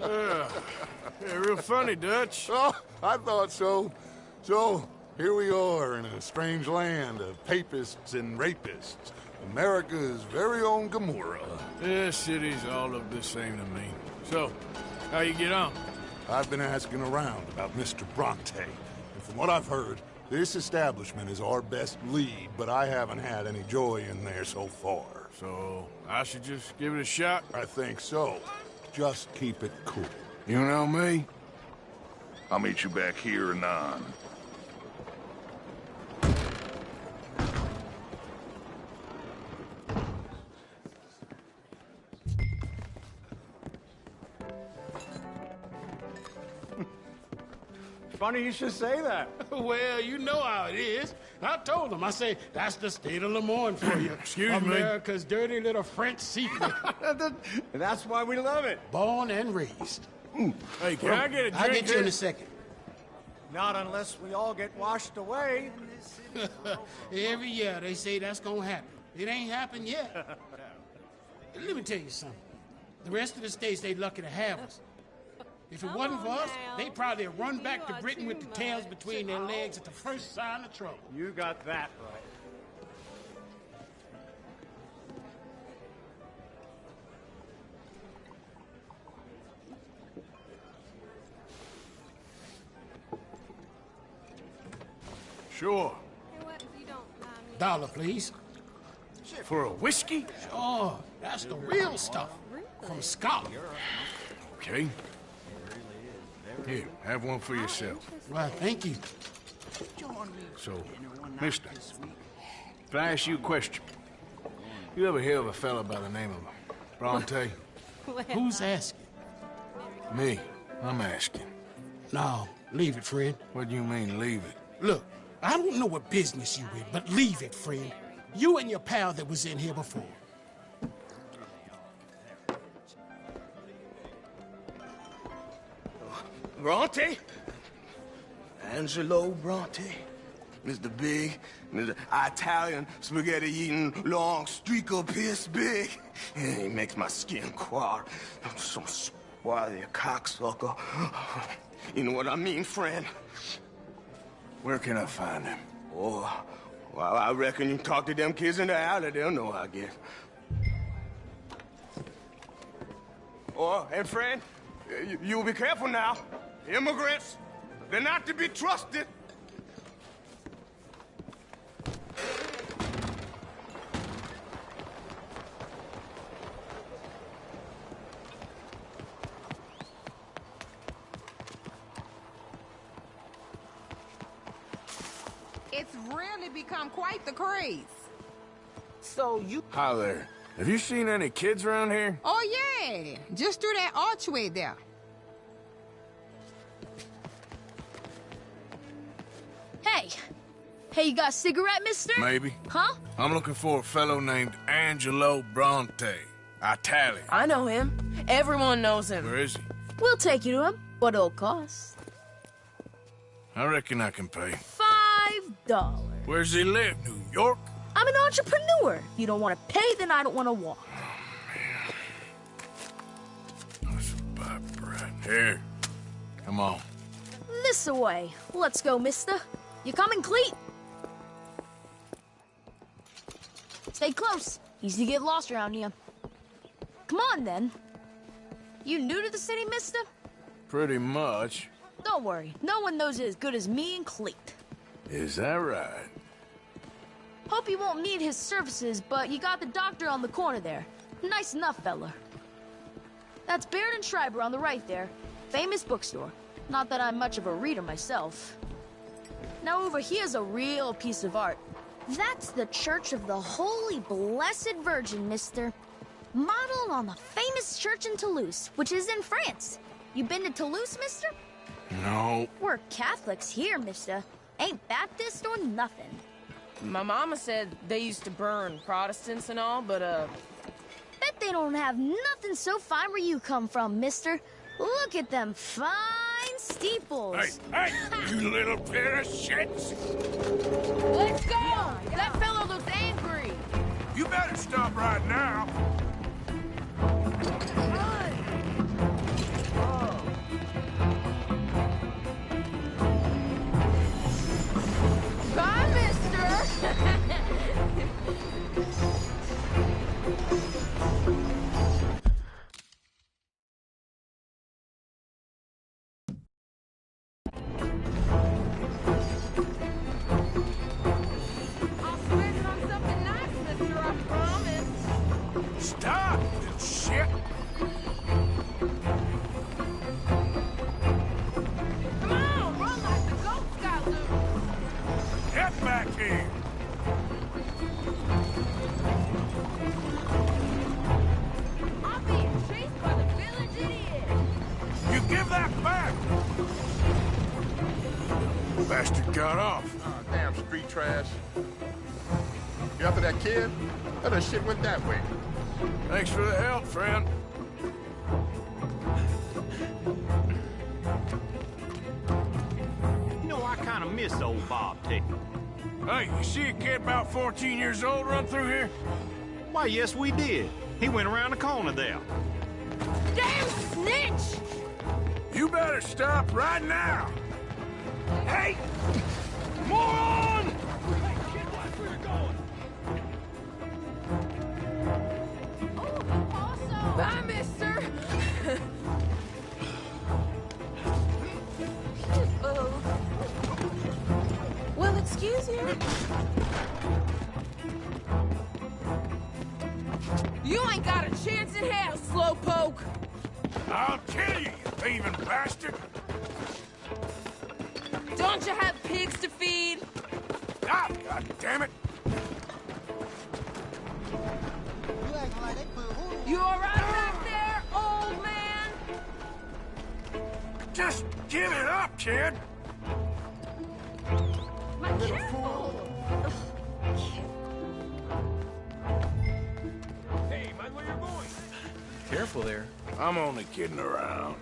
Yeah, real funny, Dutch. Oh, I thought so. So, here we are in a strange land of papists and rapists. America's very own Gomorrah. This city's all look the same to me. So, how you get on? I've been asking around about Mr. Bronte, and from what I've heard, this establishment is our best lead, but I haven't had any joy in there so far. So, I should just give it a shot? I think so. Just keep it cool. You know me? I'll meet you back here anon. Funny you should say that. Well, you know how it is. I told them. I say, that's the state of Lemoyne for you. Excuse me. America's dirty little French secret. That's why we love it. Born and raised. Hey, can I get a drink? I'll get you in a second. Not unless we all get washed away. Every year they say that's gonna happen. It ain't happened yet. Let me tell you something. The rest of the states, they lucky to have us. If it wasn't for us, they'd probably have run back to Britain with the tails between their legs at the first sign of trouble. You got that right. Sure. $1, please. For a whiskey? Sure, that's the real stuff. From Scotland. Okay. Here, have one for yourself. Well, thank you. So, mister, if I ask you a question, you ever hear of a fella by the name of Bronte? Who's asking? Me. I'm asking. No, leave it, friend. What do you mean, leave it? Look, I don't know what business you in, but leave it, friend. You and your pal that was in here before. Bronte? Angelo Bronte? Mr. Big, Mr. Italian spaghetti-eating long streaker piss big. He makes my skin crawl. I'm so swarthy a cocksucker. You know what I mean, friend? Where can I find him? Oh, well, I reckon you talk to them kids in the alley, they'll know, I guess. Oh, and friend, you'll be careful now. Immigrants, they're not to be trusted. It's really become quite the craze. So you... Hi there. Have you seen any kids around here? Oh, yeah. Just through that archway there. Hey, you got a cigarette, mister? Maybe. Huh? I'm looking for a fellow named Angelo Bronte. Italian. I know him. Everyone knows him. Where is he? We'll take you to him. What it'll cost? I reckon I can pay. $5. Where's he live? New York? I'm an entrepreneur. If you don't want to pay, then I don't want to walk. That's a bad brat. Here. Come on. This way. Let's go, mister. You coming, Cleet? Stay close. Easy to get lost around here. Come on, then. You new to the city, mister? Pretty much. Don't worry. No one knows it as good as me and Cleet. Is that right? Hope you won't need his services, but you got the doctor on the corner there. Nice enough, fella. That's Baird and Schreiber on the right there. Famous bookstore. Not that I'm much of a reader myself. Now over here's a real piece of art. That's the Church of the Holy Blessed Virgin, mister. Modeled on the famous church in Toulouse, which is in France. You been to Toulouse, mister? No. We're Catholics here, mister. Ain't Baptist or nothing. My mama said they used to burn Protestants and all, but, Bet they don't have nothing so fine where you come from, mister. Look at them fine steeples. Hey, you little pair of shits! Let's go! That fellow looks angry. You better stop right now. Bye, mister! Stop, you shit! Come on, run like the goats got loose. Get back here! I'm being chased by the village idiot. You give that back! Bastard got off. Oh, damn street trash. You after that kid? That shit went that way. Thanks for the help, friend. You know, I kind of miss old Bob, too. Hey, you see a kid about 14 years old run through here? Why, yes, we did. He went around the corner there. Damn snitch! You better stop right now! Hey! Moron! Hey, kid, watch where you're going. Bye, mister! Well, excuse you. You ain't got a chance in hell, slowpoke! I'll kill you, you thieving bastard! Don't you have pigs to feed? Ah, God damn it! You all right back there, old man? Just give it up, kid! Hey, mind where you're going. Careful there. I'm only kidding around.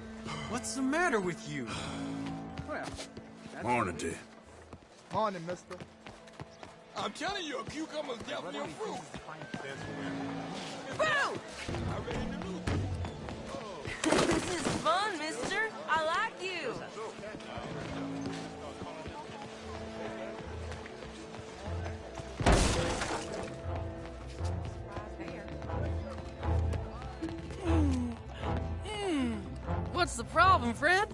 What's the matter with you? Well, Morning, dear. morning, mister. I'm telling you, a cucumber's definitely a fruit. Boo! This is fun, mister. I like you. What's the problem, friend?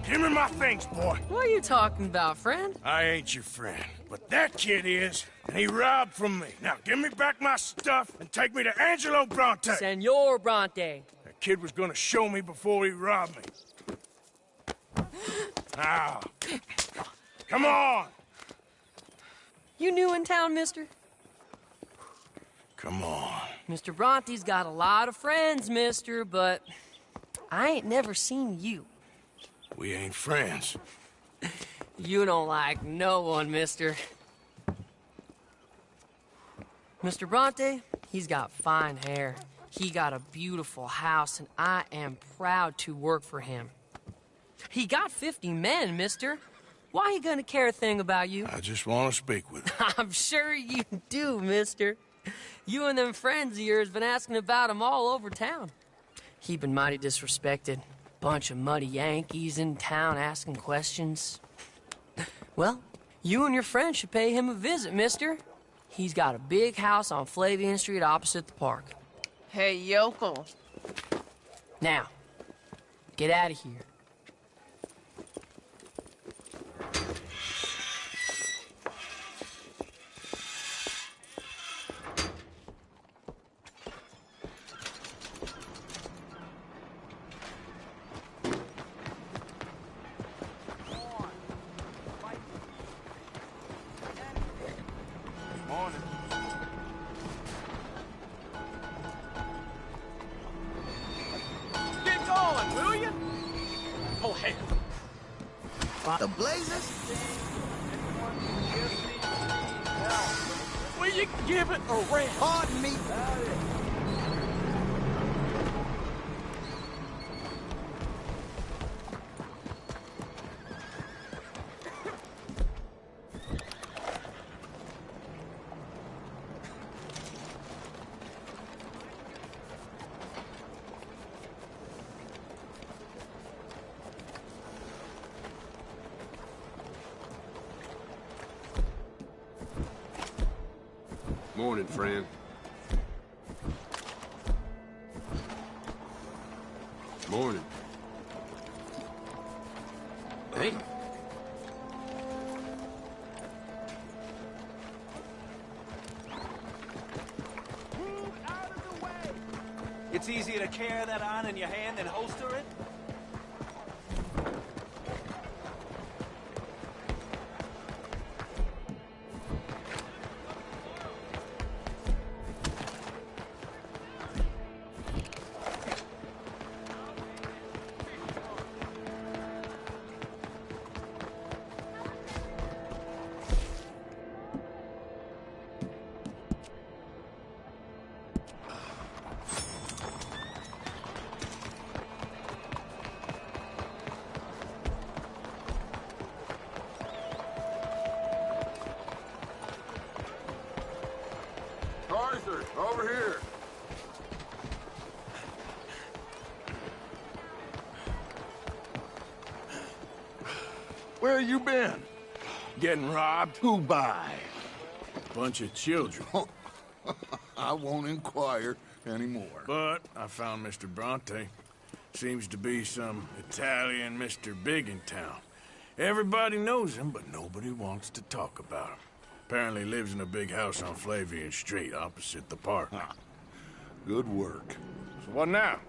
Give me my things, boy. What are you talking about, friend? I ain't your friend, but that kid is, and he robbed from me. Now give me back my stuff and take me to Angelo Bronte. Senor Bronte. That kid was gonna show me before he robbed me. Now, come on. You new in town, mister? Come on. Mr. Bronte's got a lot of friends, mister, but I ain't never seen you. We ain't friends. You don't like no one, mister. Mr. Bronte, he's got fine hair. He got a beautiful house, and I am proud to work for him. He got 50 men, mister. Why he gonna care a thing about you? I just want to speak with him. I'm sure you do, mister. You and them friends of yours been asking about him all over town. He been mighty disrespected. Bunch of muddy Yankees in town asking questions. Well, you and your friend should pay him a visit, mister. He's got a big house on Flavian Street opposite the park. Hey, yokel. Now, get out of here. Morning. Get going, will you? The Blazers? Will you give it a rest? Pardon me. Morning, friend. Morning. Hey. It's easier to carry that on in your hand than holster it? Arthur, over here. Where you been? Getting robbed? Who by? Bunch of children. I won't inquire anymore. But I found Mr. Bronte. Seems to be some Italian Mr. Big in town. Everybody knows him, but nobody wants to talk about him. Apparently lives in a big house on Flavian Street, opposite the park. Good work. So what now?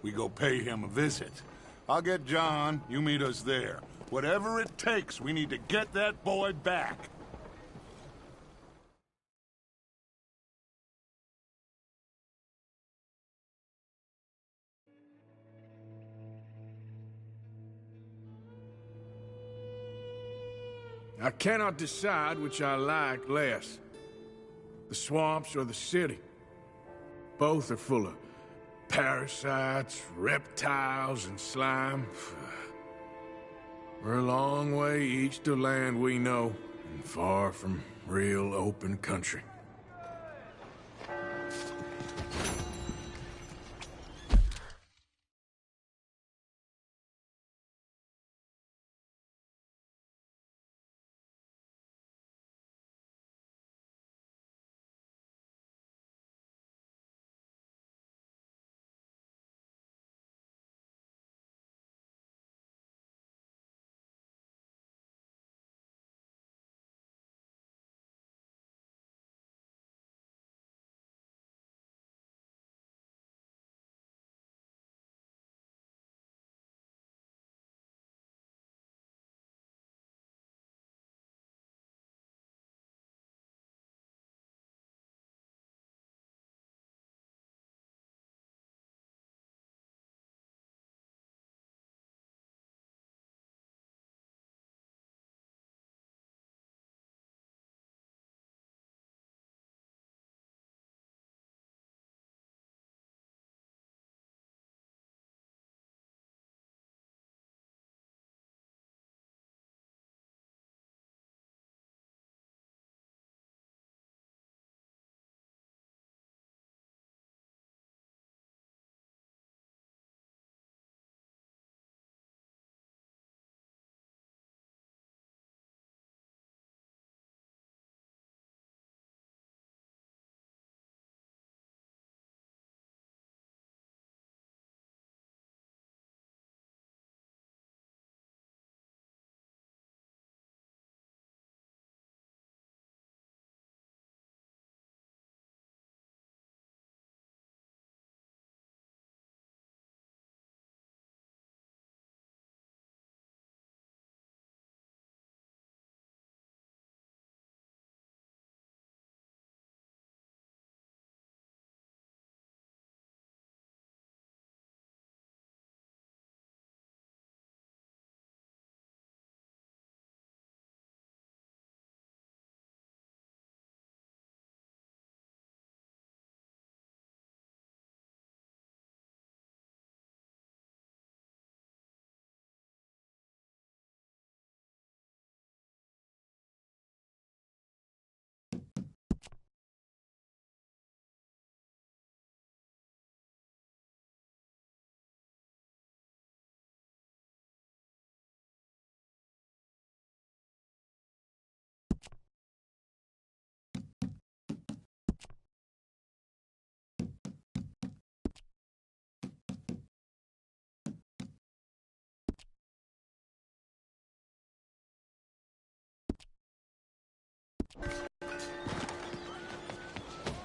We go pay him a visit. I'll get John, you meet us there. Whatever it takes, we need to get that boy back. I cannot decide which I like less. The swamps or the city. Both are full of parasites, reptiles, and slime. We're a long way east of land we know, and far from real open country.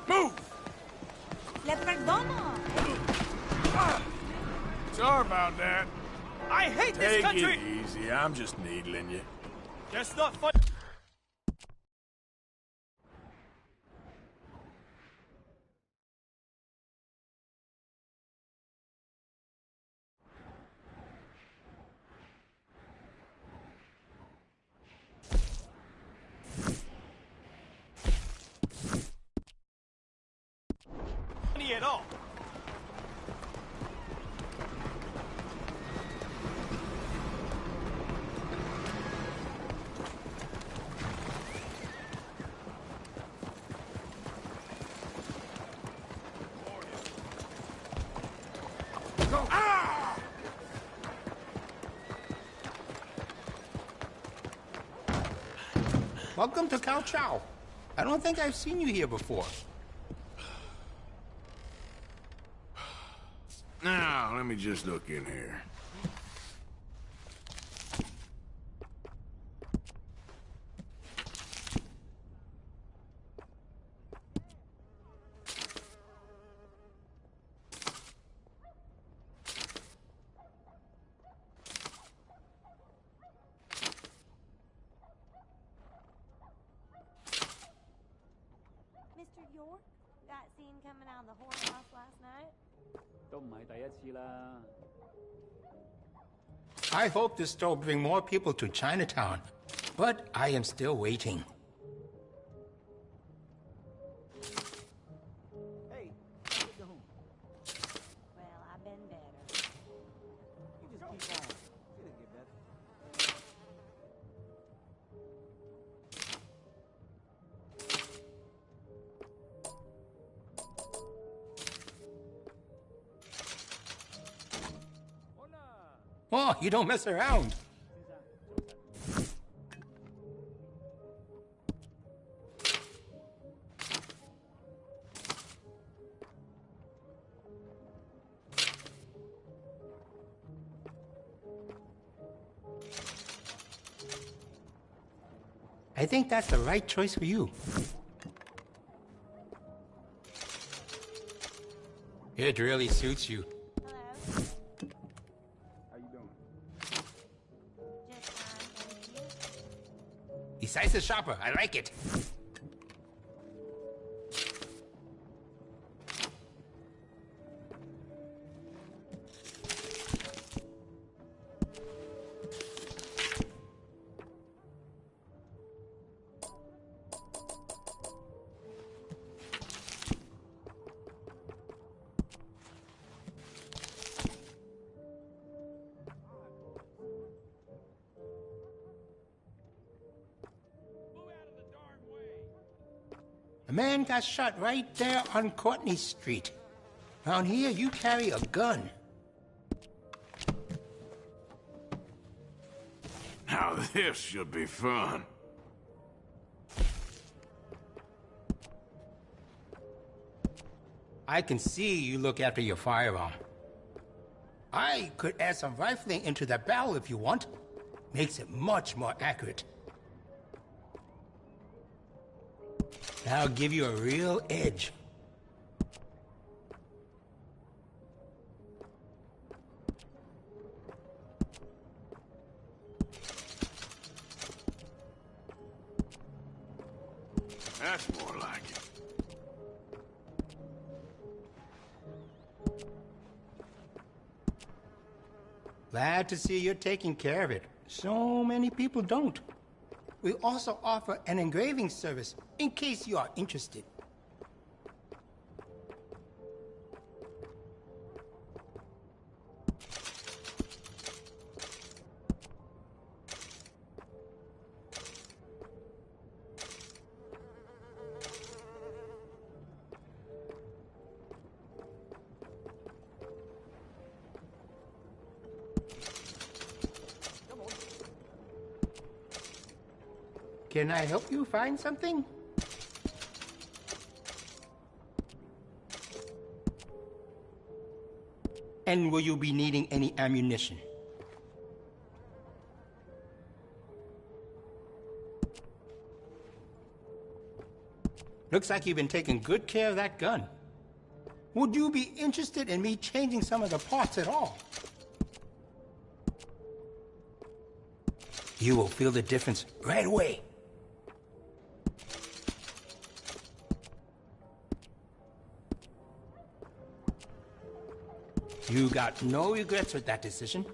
Move! Le perdono. Sorry about that. I hate this country! Take it easy. I'm just needling you. That's not fun. At all. Welcome to Cao Chao. I don't think I've seen you here before. Now, let me just look in here. Mr. York, that scene coming out of the whorehouse last night? I hope this store will bring more people to Chinatown, but I am still waiting. Hey, how you doing? Well, I've been better. You just keep on. It'll get better. Oh, you don't mess around. I think that's the right choice for you. It really suits you. Decisive shopper, I like it. A man got shot right there on Courtney Street. Around here, you carry a gun. Now this should be fun. I can see you look after your firearm. I could add some rifling into that barrel if you want. Makes it much more accurate. That'll give you a real edge. That's more like it. Glad to see you're taking care of it. So many people don't. We also offer an engraving service in case you are interested. Can I help you find something? And will you be needing any ammunition? Looks like you've been taking good care of that gun. Would you be interested in me changing some of the parts at all? You will feel the difference right away. You got no regrets with that decision?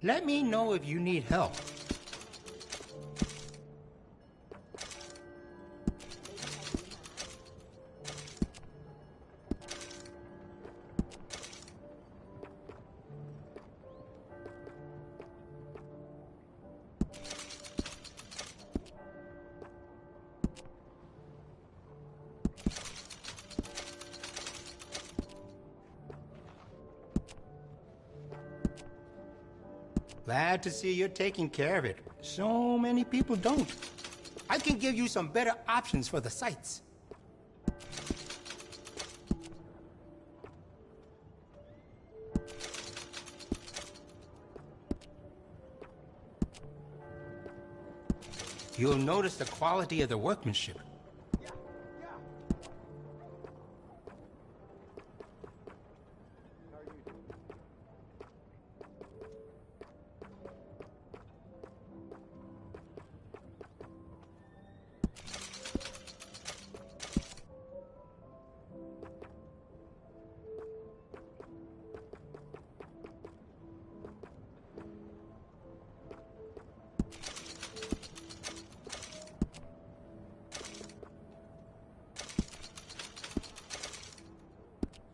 Let me know if you need help. Glad to see you're taking care of it. So many people don't. I can give you some better options for the sights. You'll notice the quality of the workmanship.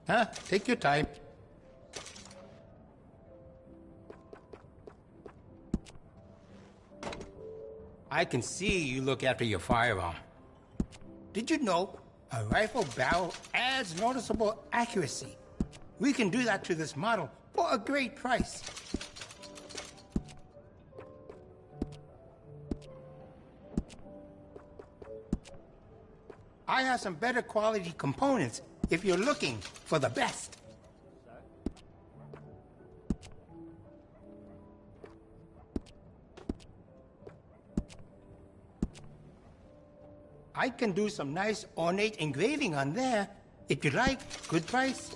Huh? Take your time. I can see you look after your firearm. Did you know a rifle barrel adds noticeable accuracy? We can do that to this model for a great price. I have some better quality components if you're looking for the best. I can do some nice ornate engraving on there. If you like, good price.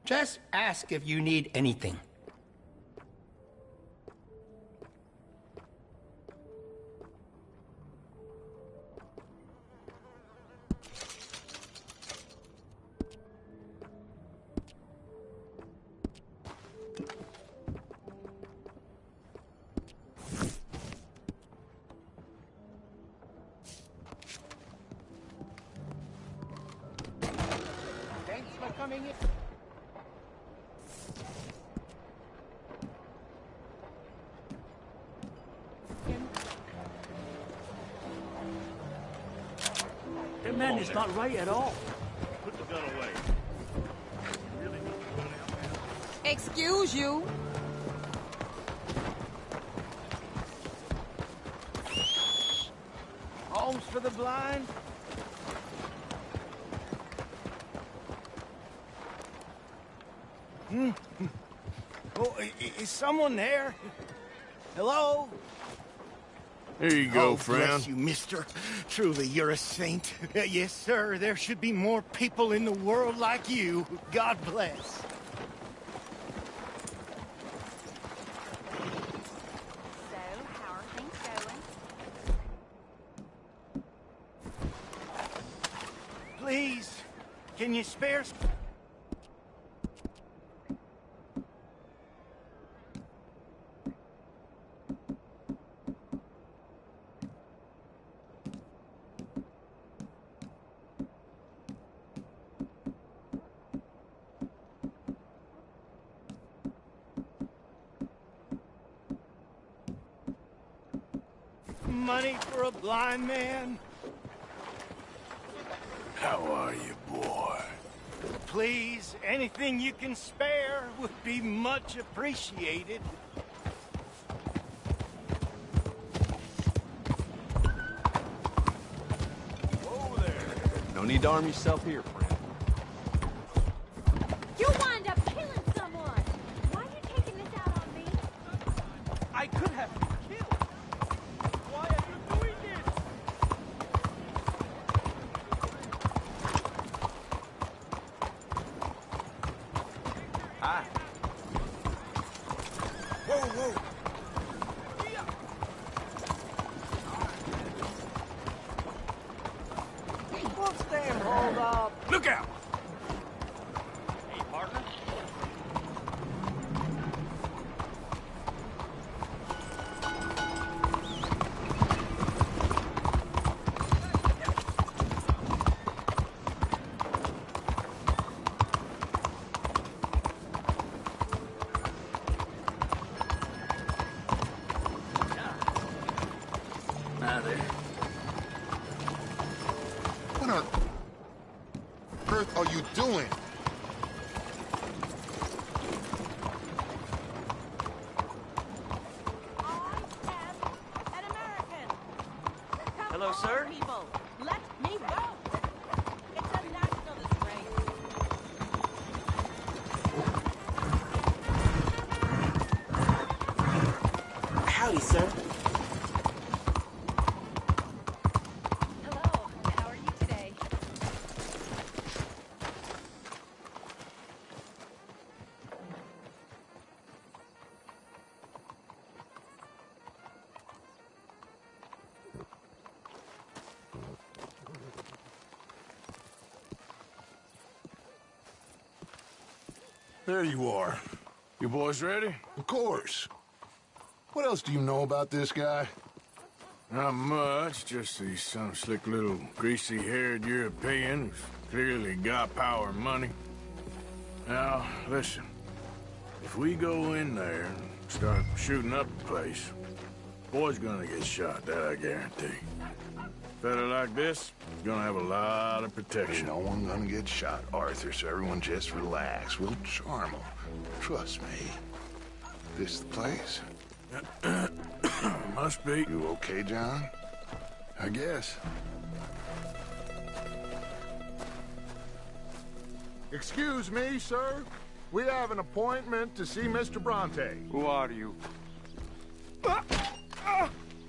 Just ask if you need anything. Thanks for coming in. That man is not right at all. Put the gun away. Excuse you. Homes for the blind? Oh, is someone there? Hello? Here you go, Oh, friend. bless you, mister. Truly, you're a saint. Yes, sir. There should be more people in the world like you. God bless. So, how are things going? Please, Can you spare? Money for a blind man? How are you, boy? Please, anything you can spare would be much appreciated. Whoa there. No need to arm yourself here, friend. You wind up killing someone! Why are you taking this out on me? I could have been killed. Why are you doing this? Hi. Whoa, whoa. We'll stand hold up. Look out! Hey, partner. Now there. What on earth are you doing? An American! Come Hello, on, sir. people! Let me go! It's a national disgrace. Howdy, sir. Hello, how are you today? There you are. You boys ready? Of course. What else do you know about this guy? Not much, just he's some slick little greasy-haired European who's clearly got power and money. Now, listen. If we go in there and start shooting up the place, boy's gonna get shot, that I guarantee. Fella like this is gonna have a lot of protection. Ain't no one gonna get shot, Arthur, so everyone just relax. We'll charm him. Trust me. This the place? Must be. You okay, John? I guess. Excuse me, sir. We have an appointment to see Mr. Bronte. Who are you?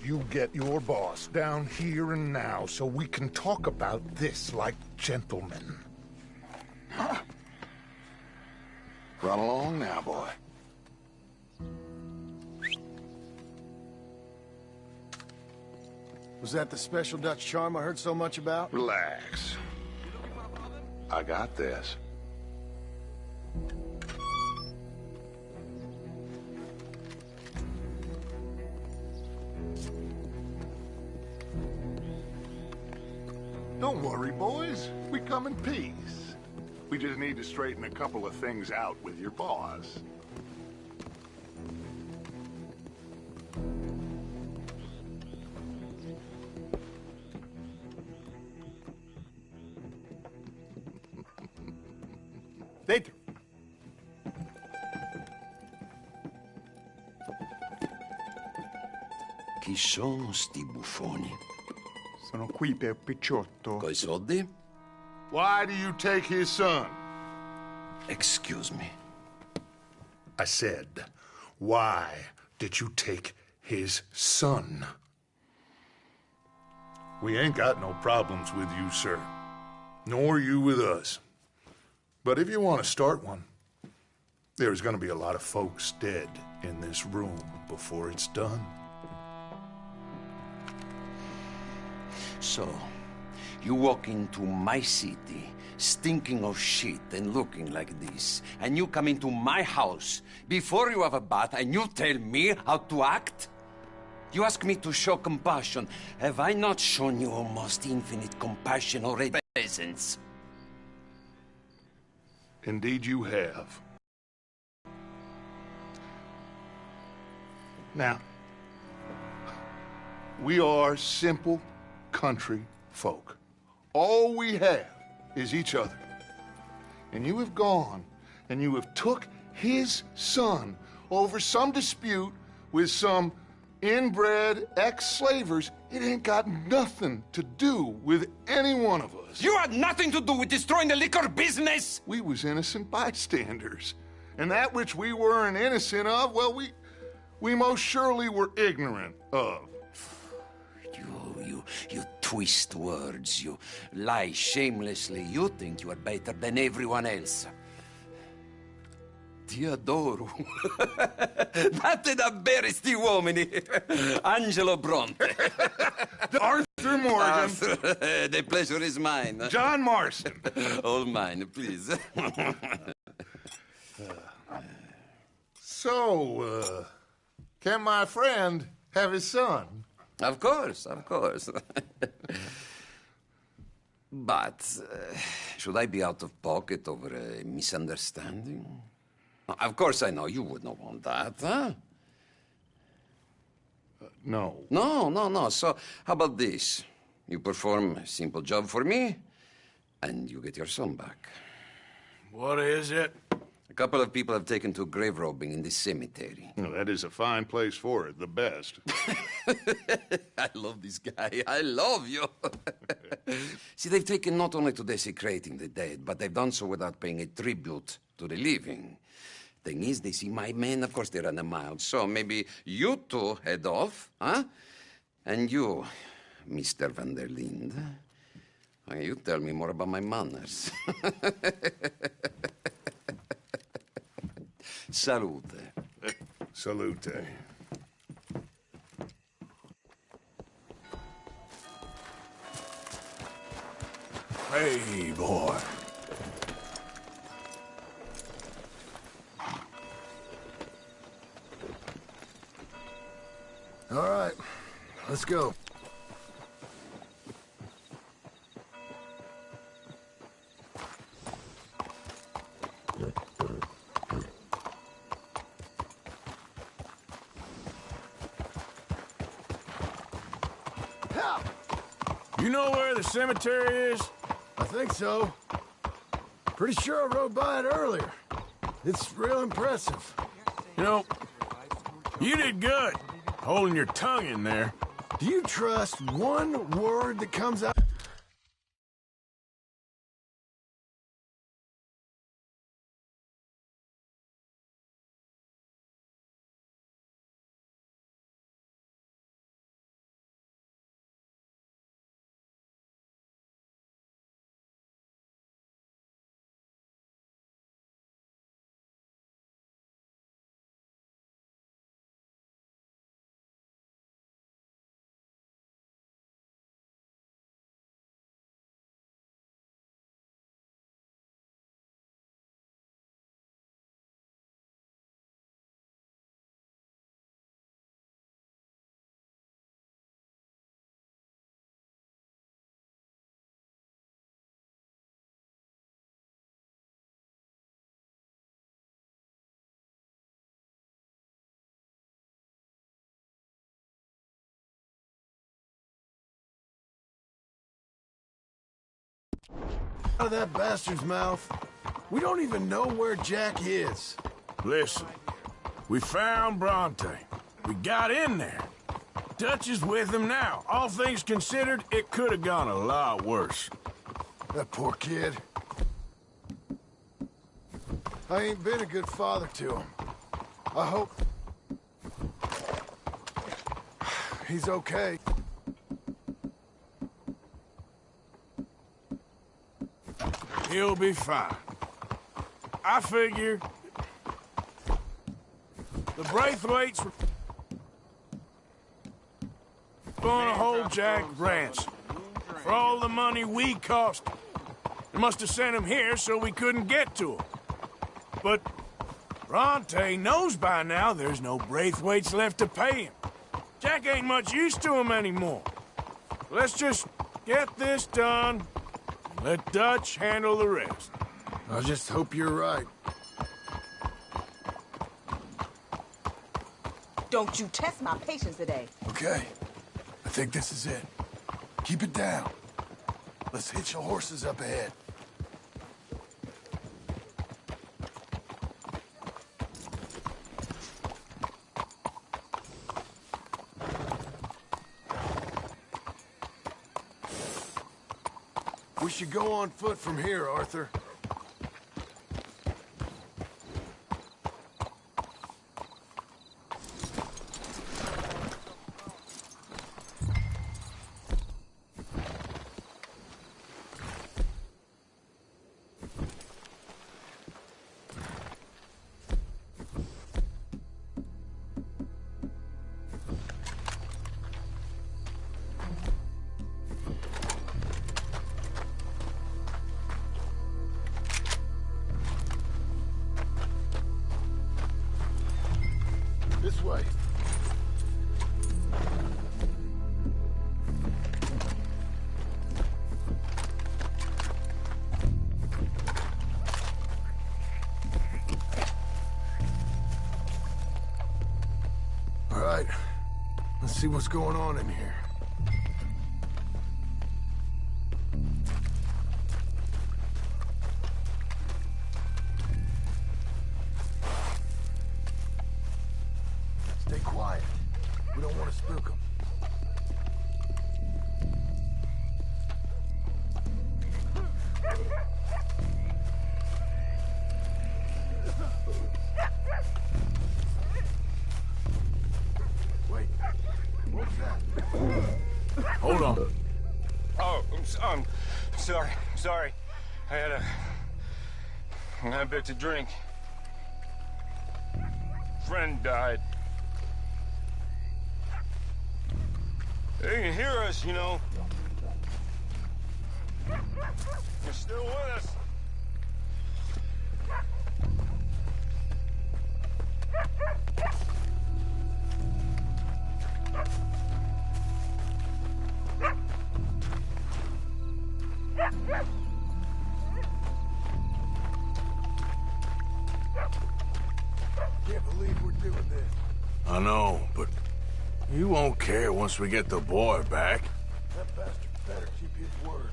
You get your boss down here and now so we can talk about this like gentlemen. Run along now, boy. Was that the special Dutch charm I heard so much about? Relax. I got this. Don't worry, boys. We come in peace. We just need to straighten a couple of things out with your boss. Dentro. Chi sono sti buffoni? Sono qui per Picciotto. Coi soldi? Why do you take his son? Excuse me. I said, why did you take his son? We ain't got no problems with you, sir. Nor you with us. But if you want to start one, there's going to be a lot of folks dead in this room before it's done. So, you walk into my city stinking of shit and looking like this, and you come into my house before you have a bath and you tell me how to act? You ask me to show compassion. Have I not shown you almost infinite compassion already? Peasants. Indeed you have. Now, we are simple country folk. All we have is each other. And you have gone and you have took his son over some dispute with some inbred ex-slavers. It ain't got nothing to do with any one of us. You had nothing to do with destroying the liquor business! We was innocent bystanders. And that which we weren't innocent of, well, we most surely were ignorant of. You twist words, you lie shamelessly. You think you are better than everyone else. Ti adoro. Date davvero sti uomini. Angelo Bronte. Arthur Morgan. The pleasure is mine. John Marston. All mine, please. So, can my friend have his son? Of course, of course. But, should I be out of pocket over a misunderstanding? Of course I know you would not want that, huh? No. No. So, how about this? You perform a simple job for me, and you get your son back. What is it? A couple of people have taken to grave robbing in this cemetery. Well, that is a fine place for it, the best. I love this guy. I love you. See, they've taken not only to desecrating the dead, but they've done so without paying a tribute to the living. Thing is, they see my men, of course they run a mile. So maybe you two head off, huh? And you, Mr. Van der Linde, you tell me more about my manners. Salute. Salute. Hey, boy. All right, let's go. You know where the cemetery is? I think so. Pretty sure I rode by it earlier. It's real impressive. You know, you did good, holding your tongue in there. Do you trust one word that comes out? Out of that bastard's mouth. We don't even know where Jack is. Listen, we found Bronte. We got in there. Dutch is with him now. All things considered, it could have gone a lot worse. That poor kid. I ain't been a good father to him. I hope he's okay. He'll be fine. I figure the Braithwaites were gonna hold Jack ransom for all the money we cost. They must have sent him here so we couldn't get to him. But Bronte knows by now there's no Braithwaites left to pay him. Jack ain't much use to him anymore. Let's just get this done, and let Dutch handle the rest. I just hope you're right. Don't you test my patience today. Okay. I think this is it. Keep it down. Let's hitch the horses up ahead. We should go on foot from here, Arthur. This way. All right. Let's see what's going on in here. Stay quiet. We don't want to spook them. Wait. What was that? Hold on. Oh, I'm sorry. I'm sorry. I had a bit to drink. Friend died. They can hear us, you know. You're still with us. Can't believe we're doing this. I know, but you won't care once we get the boy back. That bastard better keep his word.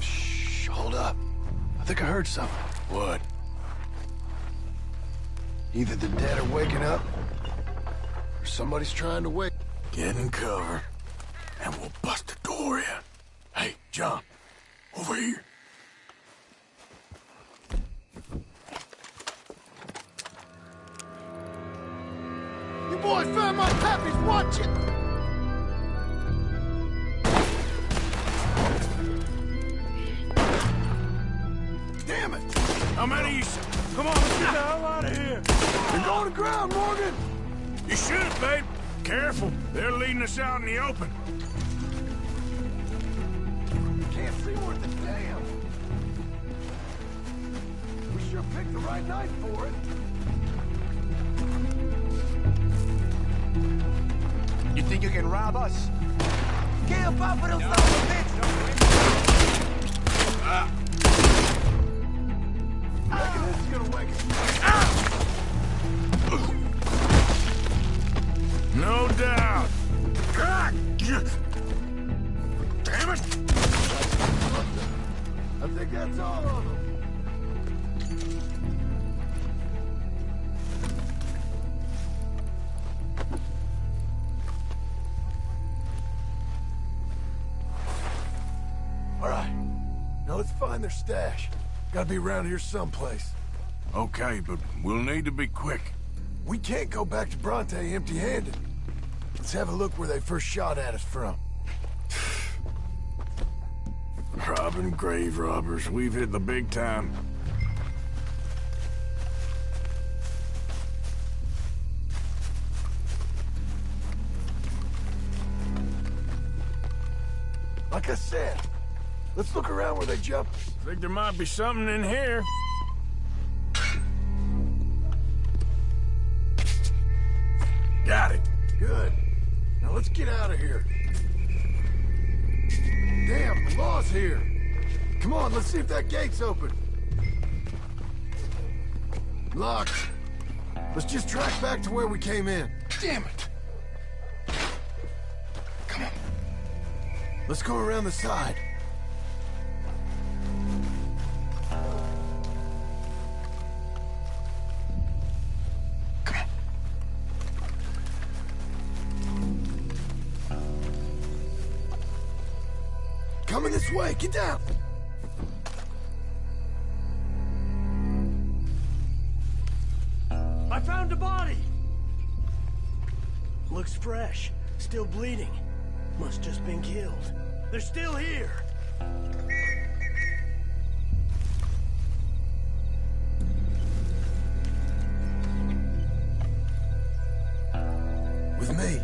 Shh, hold up. I think I heard something. What? Either the dead are waking up, or somebody's trying to wake. Get in cover, and we'll bust the door in. Hey, John, over here. You boys found my pappies, watch it! Damn it! How many of you... Come on, let's get the hell out of here. You're going to ground, Morgan! You should, babe. Careful. They're leading us out in the open. Can't see worth a damn. We sure picked the right night for it. You think you can rob us? Kill Papa, those sons of a bitch! Reckon this is gonna wake us. No doubt. God! Damn it! I think that's all of them. All right. Now let's find their stash. Gotta be around here someplace. Okay, but we'll need to be quick. We can't go back to Bronte empty-handed. Let's have a look where they first shot at us from. Robbing grave robbers. We've hit the big time. Like I said, let's look around where they jumped. Think there might be something in here. Got it. Good. Now let's get out of here. Damn, the law's here. Come on, let's see if that gate's open. Locked. Let's just track back to where we came in. Damn it. Let's go around the side. Coming this way, get down! I found a body! Looks fresh, still bleeding. Must just been killed. They're still here! With me.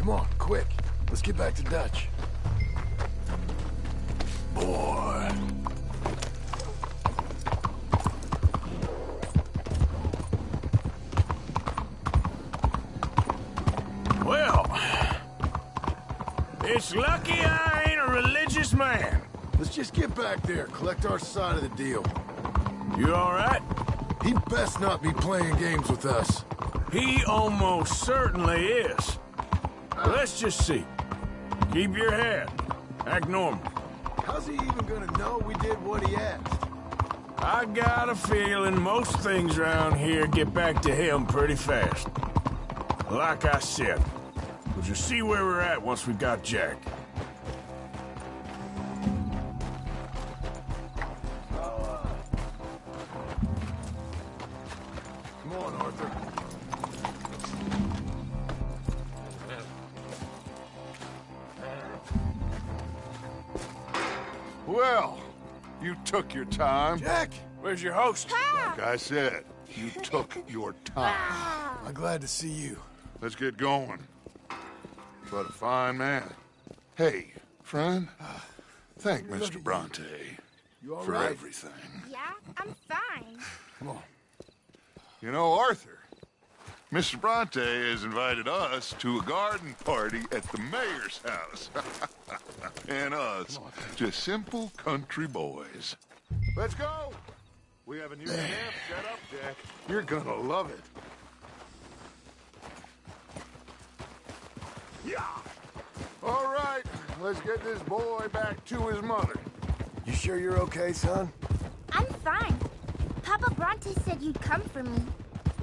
Come on, quick. Let's get back to Dutch. Boy. Well, it's lucky I ain't a religious man. Let's just get back there, collect our side of the deal. You all right? He best not be playing games with us. He almost certainly is. Let's just see. Keep your head. Act normal. How's he even gonna know we did what he asked? I got a feeling most things around here get back to him pretty fast. Like I said, we'll just see where we're at once we got Jack. Come on, Arthur. Well, you took your time. Jack! Where's your host? Like I said, you took your time. I'm glad to see you. Let's get going. What a fine man. Hey, friend, thank Mr. Bronte for right? everything. Yeah, I'm fine. Come on. You know, Arthur, Mr. Bronte has invited us to a garden party at the mayor's house. And us, just simple country boys. Let's go! We have a new camp set up, Jack. You're gonna love it. Yeah! All right, let's get this boy back to his mother. You sure you're okay, son? I'm fine. Papa Bronte said you'd come for me.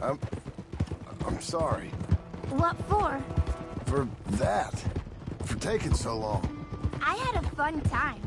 I'm sorry. What for? For that. For taking so long. I had a fun time.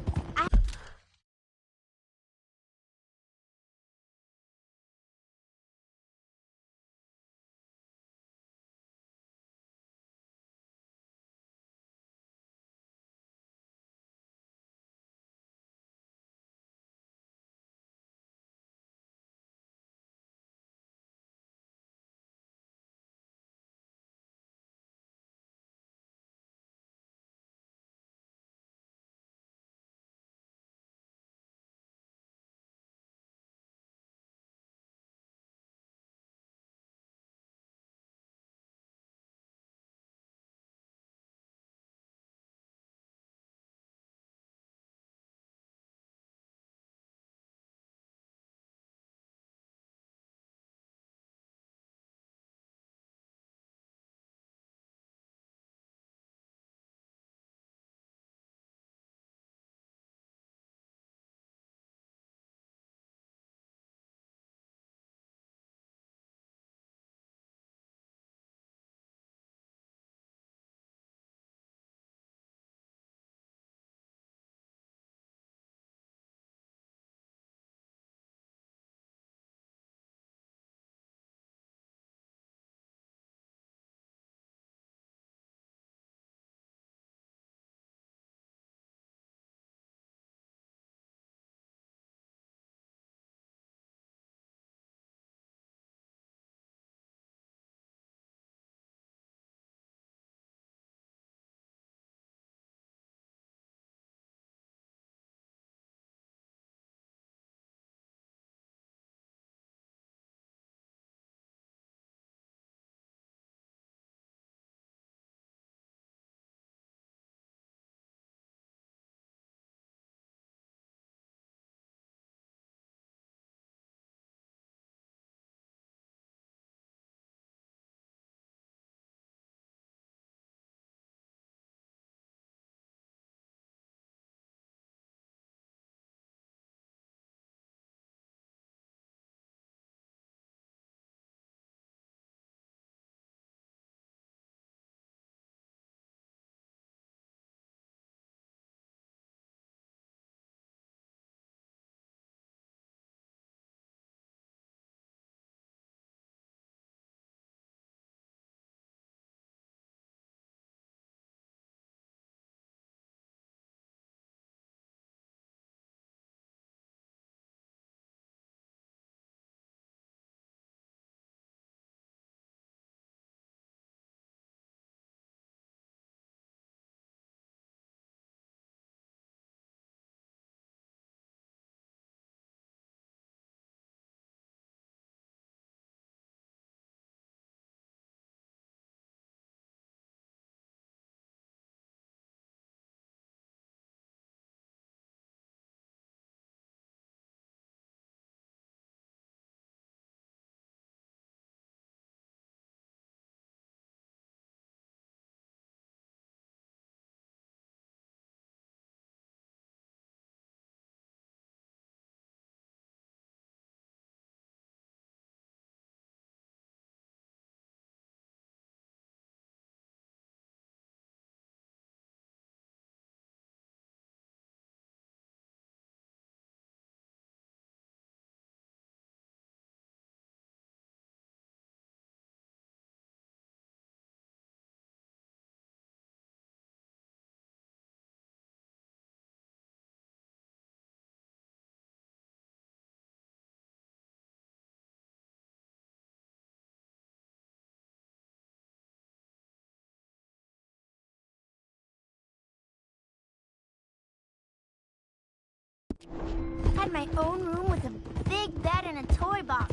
Had my own room with a big bed and a toy box.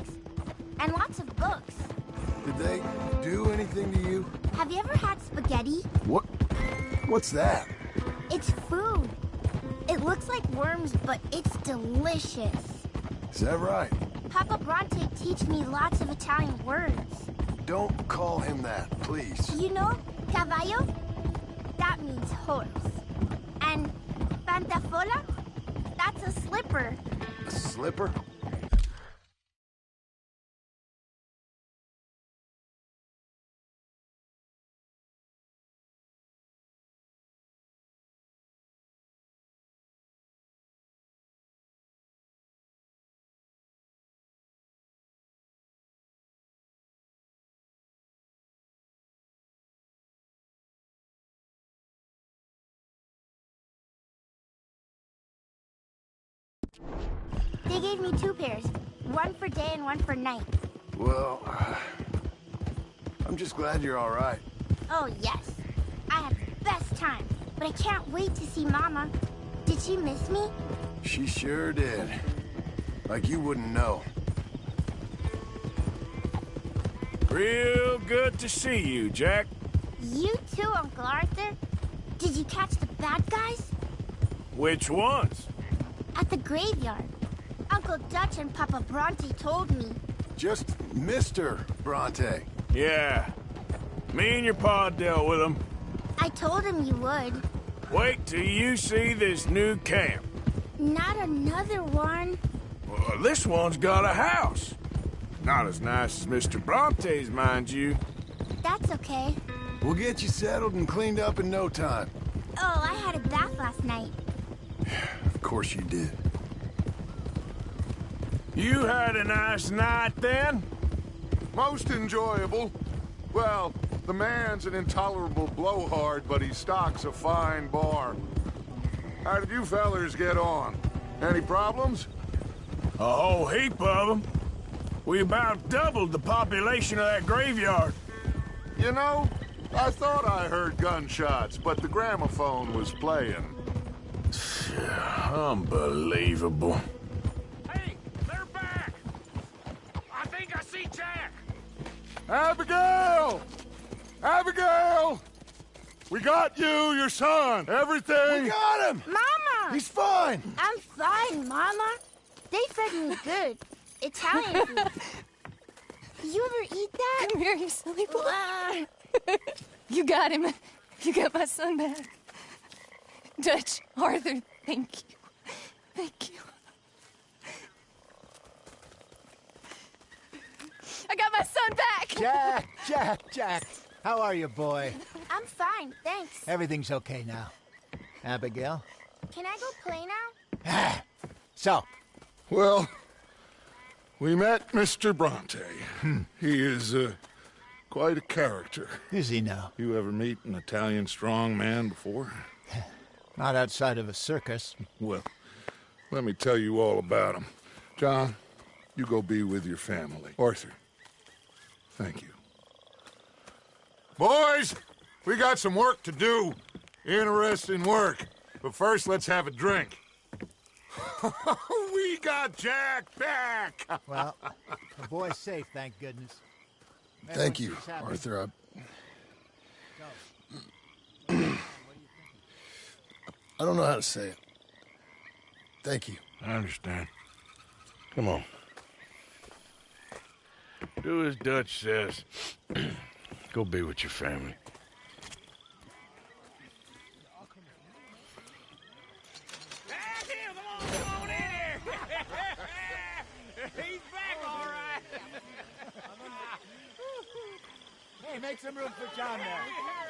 And lots of books. Did they do anything to you? Have you ever had spaghetti? What? What's that? It's food. It looks like worms, but it's delicious. Is that right? Papa Bronte teach me lots of Italian words. Don't call him that, please. You know, caballo? That means horse. And pantafola? That's a slipper. A slipper? They gave me 2 pairs. One for day and one for night. Well, I'm just glad you're all right. Oh, yes. I had the best time. But I can't wait to see Mama. Did she miss me? She sure did. Like you wouldn't know. Real good to see you, Jack. You too, Uncle Arthur. Did you catch the bad guys? Which ones? At the graveyard. Uncle Dutch and Papa Bronte told me. Just Mr. Bronte. Yeah. Me and your pa dealt with them. I told him you would. Wait till you see this new camp. Not another one. Well, this one's got a house. Not as nice as Mr. Bronte's, mind you. That's okay. We'll get you settled and cleaned up in no time. Oh, I had a bath last night. Of course you did. You had a nice night then? Most enjoyable. Well, the man's an intolerable blowhard, but he stocks a fine bar. How did you fellers get on? Any problems? A whole heap of them. We about doubled the population of that graveyard. You know, I thought I heard gunshots, but the gramophone was playing. Unbelievable. Hey, they're back! I think I see Jack! Abigail! Abigail! We got you, your son, everything! We got him! Mama! He's fine! I'm fine, Mama. They fed me good. Italian food. You ever eat that? Come here, you silly boy. You got him. You got my son back. Dutch, Arthur, thank you. Thank you. I got my son back! Jack. How are you, boy? I'm fine, thanks. Everything's okay now. Abigail? Can I go play now? So? Well, we met Mr. Bronte. He is quite a character. Is he now? You ever meet an Italian strongman before? Not outside of a circus. Well, let me tell you all about him. John, you go be with your family. Arthur, thank you. Boys, we got some work to do. Interesting work. But first, let's have a drink. We got Jack back! Well, the boy's safe, thank goodness. Thank you, Arthur. I don't know how to say it. Thank you. I understand. Come on. Do as Dutch says. Go be with your family. He's back, all right. Hey, make some room for John there.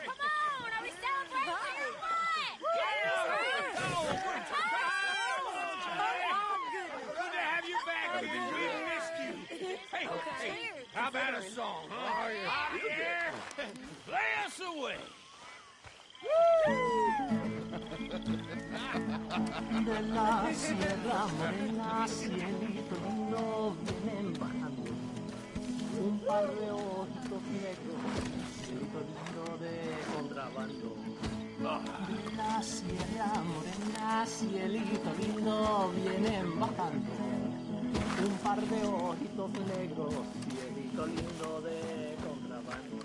Come on, are we celebrating or what? Good to have you back, man. We missed you. Hey, how about a song, huh? Yeah. Play us away. De la sierra morena, cielito lindo, vienen bajando un par de ojitos negros, cielito lindo de contrabando. De la sierra morena, cielito lindo, vienen bajando un par de ojitos negros, cielito lindo de contrabando.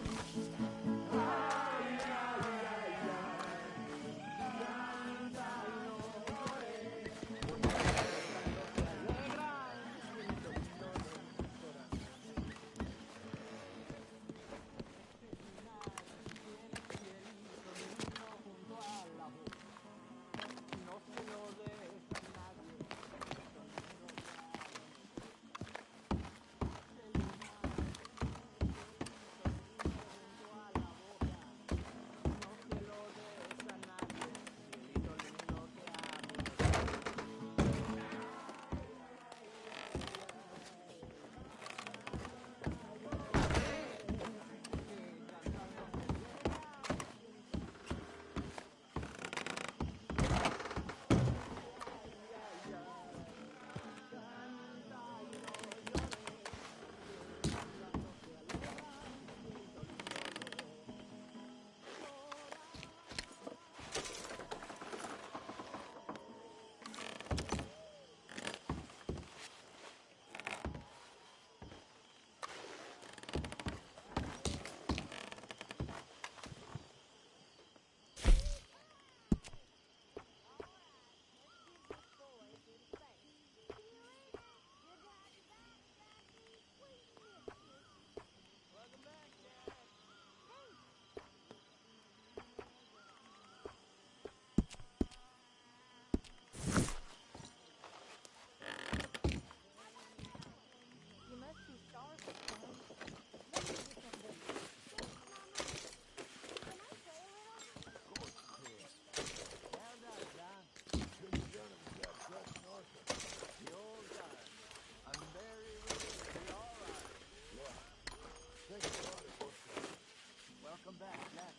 Welcome back, Jack.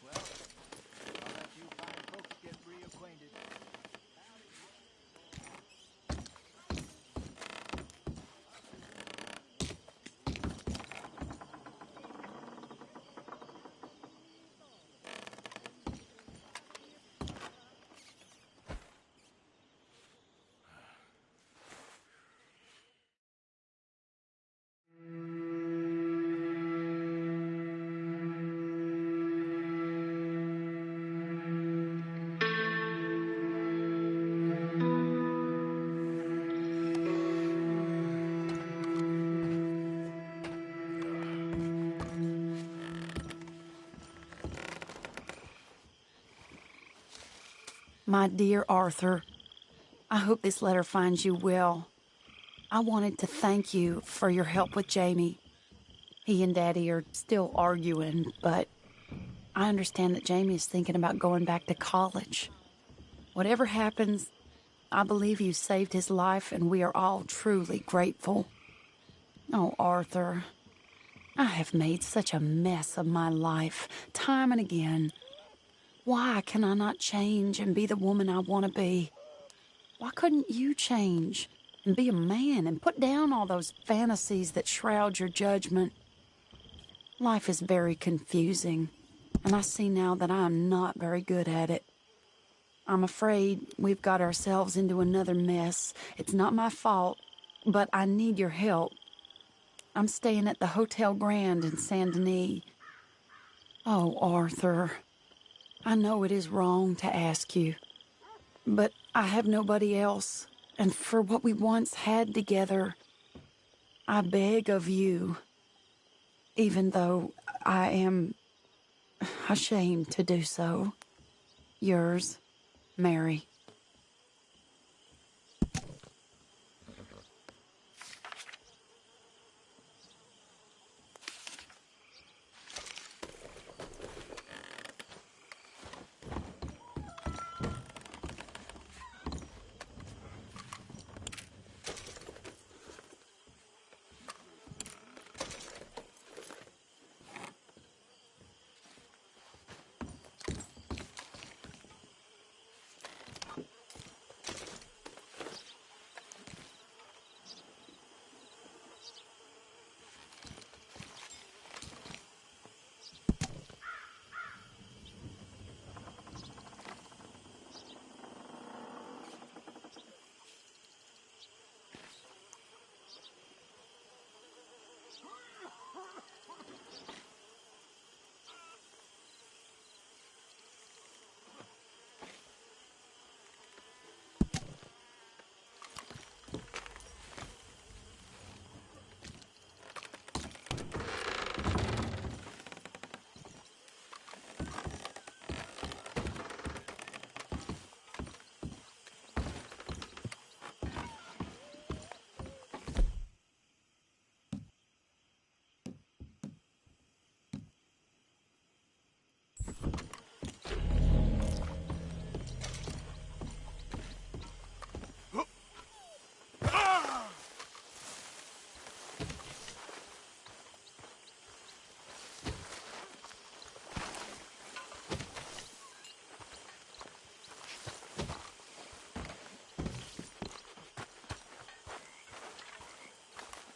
Well, I'll let you fine folks get reacquainted. My dear Arthur, I hope this letter finds you well. I wanted to thank you for your help with Jamie. He and Daddy are still arguing, but I understand that Jamie is thinking about going back to college. Whatever happens, I believe you saved his life, and we are all truly grateful. Oh, Arthur, I have made such a mess of my life, time and again. Why can I not change and be the woman I want to be? Why couldn't you change and be a man and put down all those fantasies that shroud your judgment? Life is very confusing, and I see now that I am not very good at it. I'm afraid we've got ourselves into another mess. It's not my fault, but I need your help. I'm staying at the Hotel Grand in Saint Denis. Oh, Arthur, I know it is wrong to ask you, but I have nobody else, and for what we once had together, I beg of you, even though I am ashamed to do so. Yours, Mary.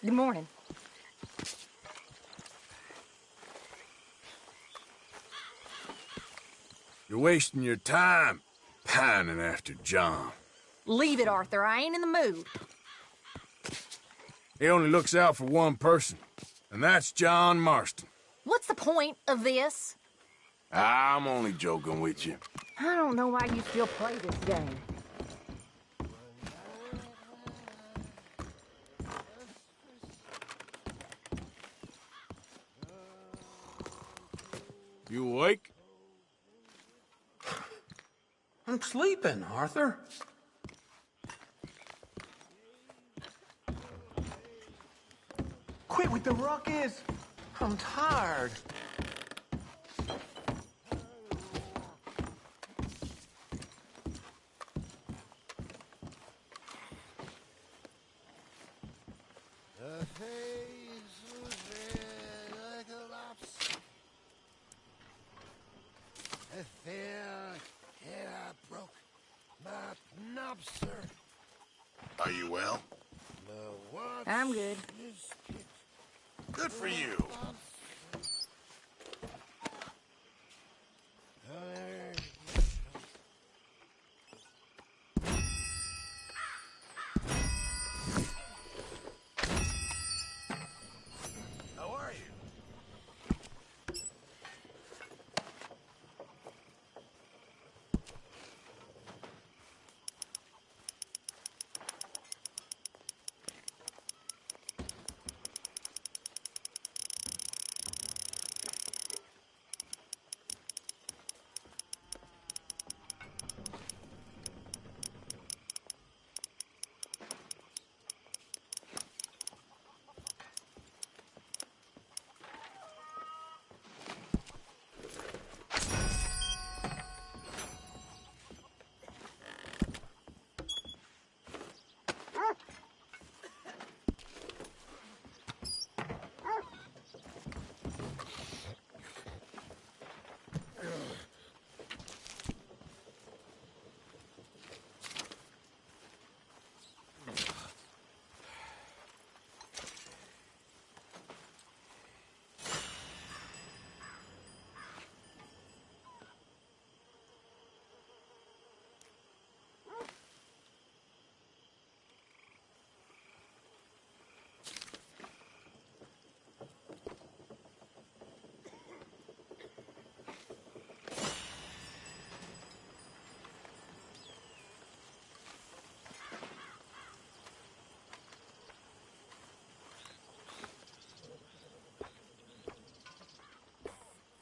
Good morning. You're wasting your time pining after John. Leave it, Arthur. I ain't in the mood. He only looks out for one person, and that's John Marston. What's the point of this? I'm only joking with you. I don't know why you still play this game. You awake? I'm sleeping, Arthur. Quit with the ruckus. I'm tired. The haze was red like a I'm good. Good for you. How are you?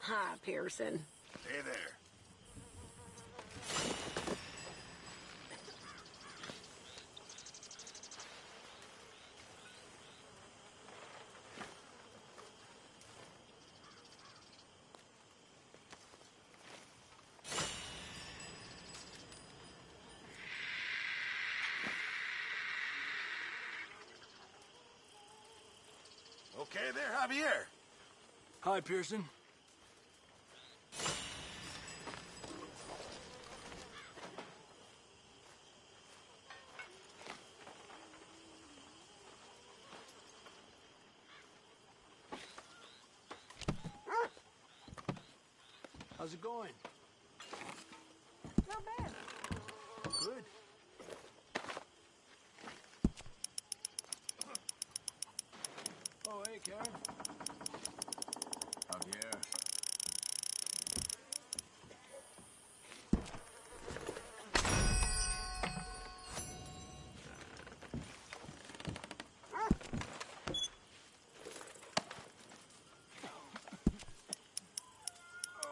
Hi, Pearson. Hey there. Okay there, Javier. Hi, Pearson. How's it going? Not bad. Good. Oh, hey, Karen. Javier.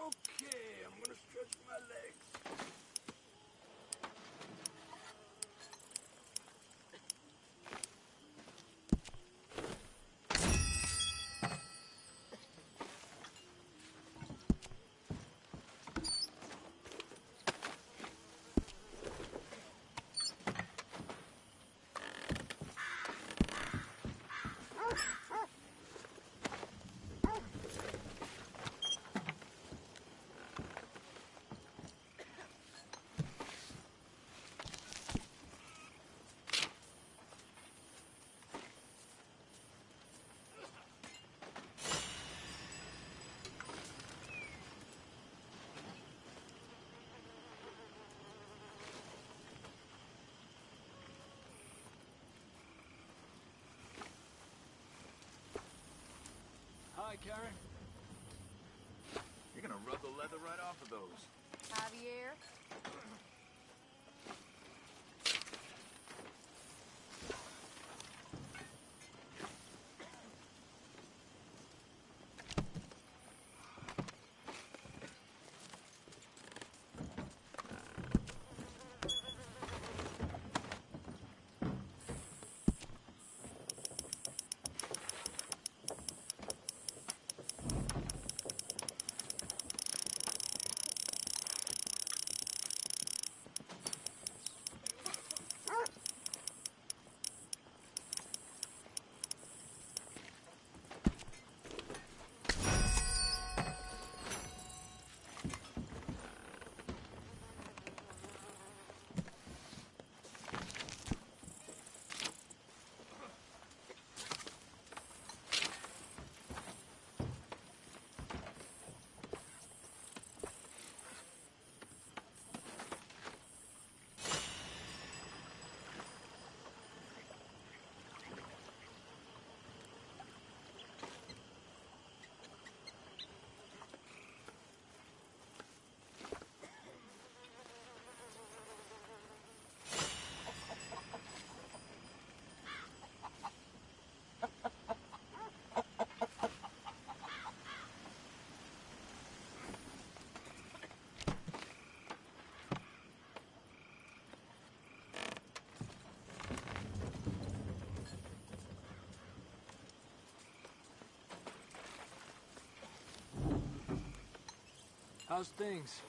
Okay, I'm gonna stretch my legs. Hi, Karen. You're gonna rub the leather right off of those. Javier? How's things?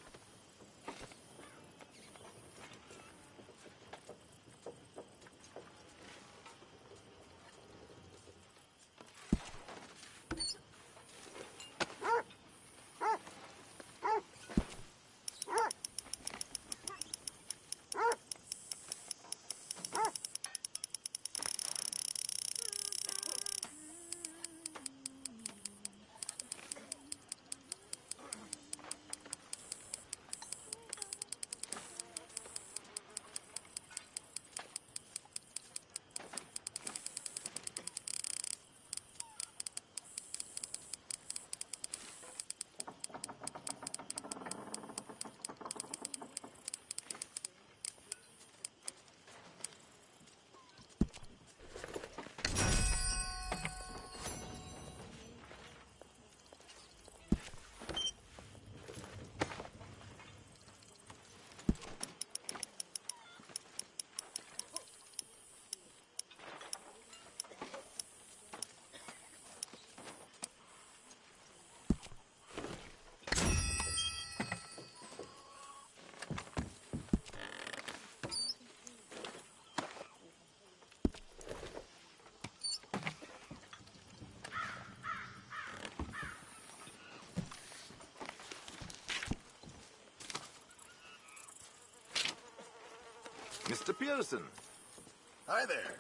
Mr. Pearson. Hi there.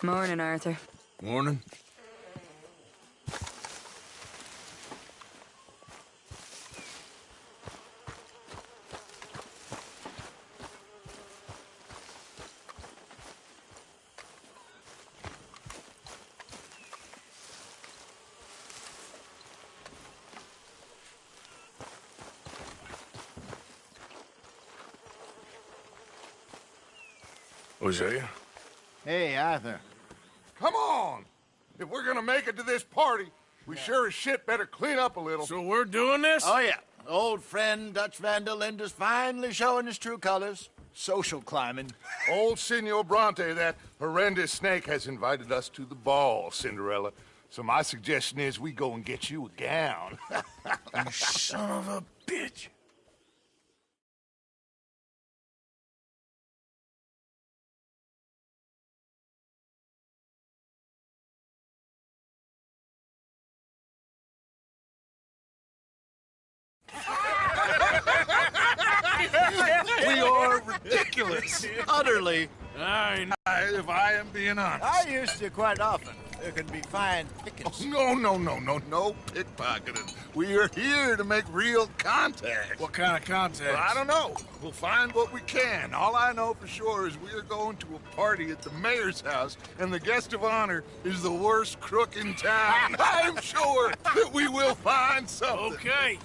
Morning, Arthur. Morning. Hosea? Hey, Arthur. Come on! If we're gonna make it to this party, we sure as shit better clean up a little. So we're doing this? Oh, yeah. Old friend Dutch Van der Linde's finally showing his true colors. Social climbing. Old Senor Bronte, that horrendous snake, has invited us to the ball, Cinderella. So my suggestion is we go and get you a gown. You son of a bitch. We are ridiculous. Utterly. If I am being honest. I used to quite often. There can be fine pickings. Oh, no pickpocketing. We are here to make real contact. What kind of contact? Well, I don't know. We'll find what we can. All I know for sure is we are going to a party at the mayor's house, and the guest of honor is the worst crook in town. I'm sure that we will find something. Okay.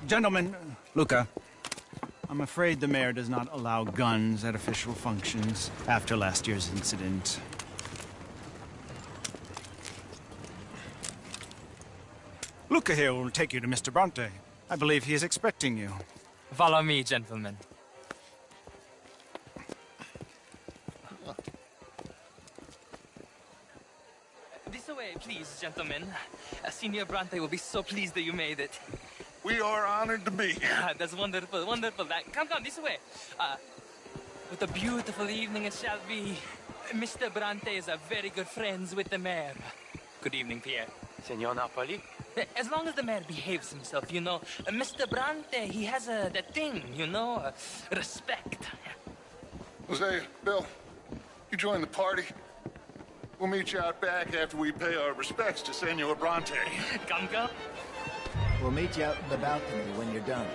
Gentlemen, Luca, I'm afraid the mayor does not allow guns at official functions after last year's incident. Luca here will take you to Mr. Bronte. I believe he is expecting you. Follow me, gentlemen. This way, please, gentlemen. Senor Bronte will be so pleased that you made it. We are honored to be here. That's wonderful, wonderful. Come, this way. What a beautiful evening it shall be. Mr. Bronte is a very good friends with the mayor. Good evening, Pierre. Senor Napoli? As long as the mayor behaves himself, you know. Mr. Bronte, he has that thing, you know, respect. Hosea, Bill, You join the party. We'll meet you out back after we pay our respects to Senor Bronte. Come, come. We'll meet you out in the balcony when you're done.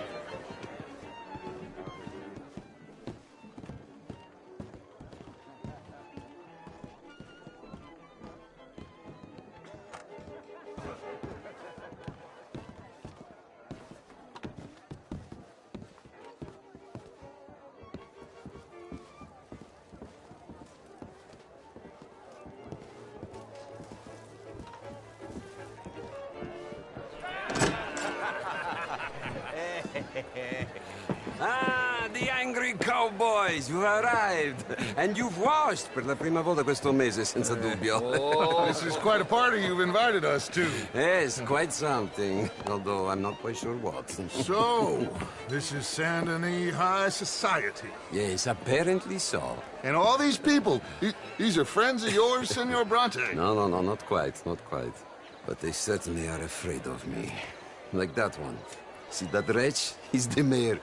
Ah, the angry cowboys, you've arrived. And you've washed per la prima volta questo mese, senza dubbio. Oh, this is quite a party you've invited us to. Yes, quite something. Although I'm not quite sure what. So, this is Saint Denis High Society. Yes, apparently so. And all these people, these are friends of yours, Senor Bronte? No, not quite, not quite. But they certainly are afraid of me. Like that one. See that wretch? He's the mayor.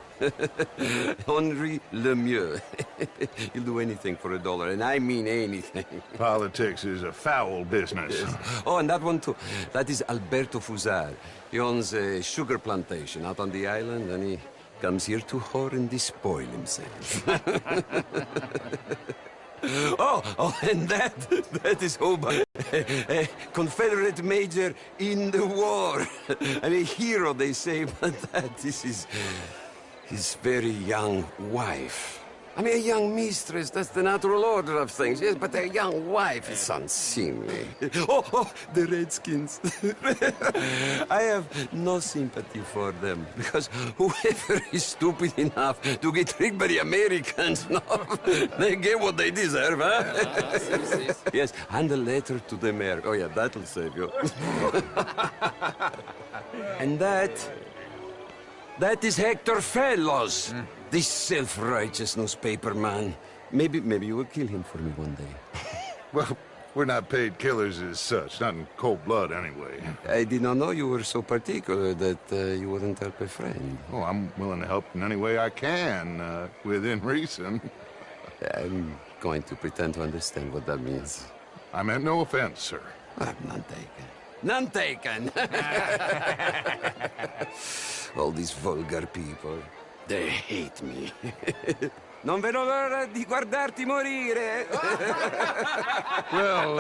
Henri Lemieux. He'll do anything for $1, and I mean anything. Politics is a foul business. Yes. Oh, and that one too. That is Alberto Fusar. He owns a sugar plantation out on the island, and he comes here to whore and despoil himself. Oh, and that is Hobart, a Confederate major in the war. I mean, a hero, they say, but this is his very young wife. I mean, a young mistress, that's the natural order of things, yes, but a young wife is unseemly. Oh, the Redskins. I have no sympathy for them, because whoever is stupid enough to get tricked by the Americans, no, they get what they deserve, huh? Yes, and a letter to the mayor. Oh, yeah, that'll save you. And that is Hector Fellows. This self-righteous newspaper man. Maybe you will kill him for me one day. Well, we're not paid killers as such, not in cold blood anyway. I did not know you were so particular that you wouldn't help a friend. Oh, I'm willing to help in any way I can, within reason. I'm going to pretend to understand what that means. I meant no offense, sir. None taken. None taken! All these vulgar people. They hate me. Non vedo l'ora di guardarti morire. Well,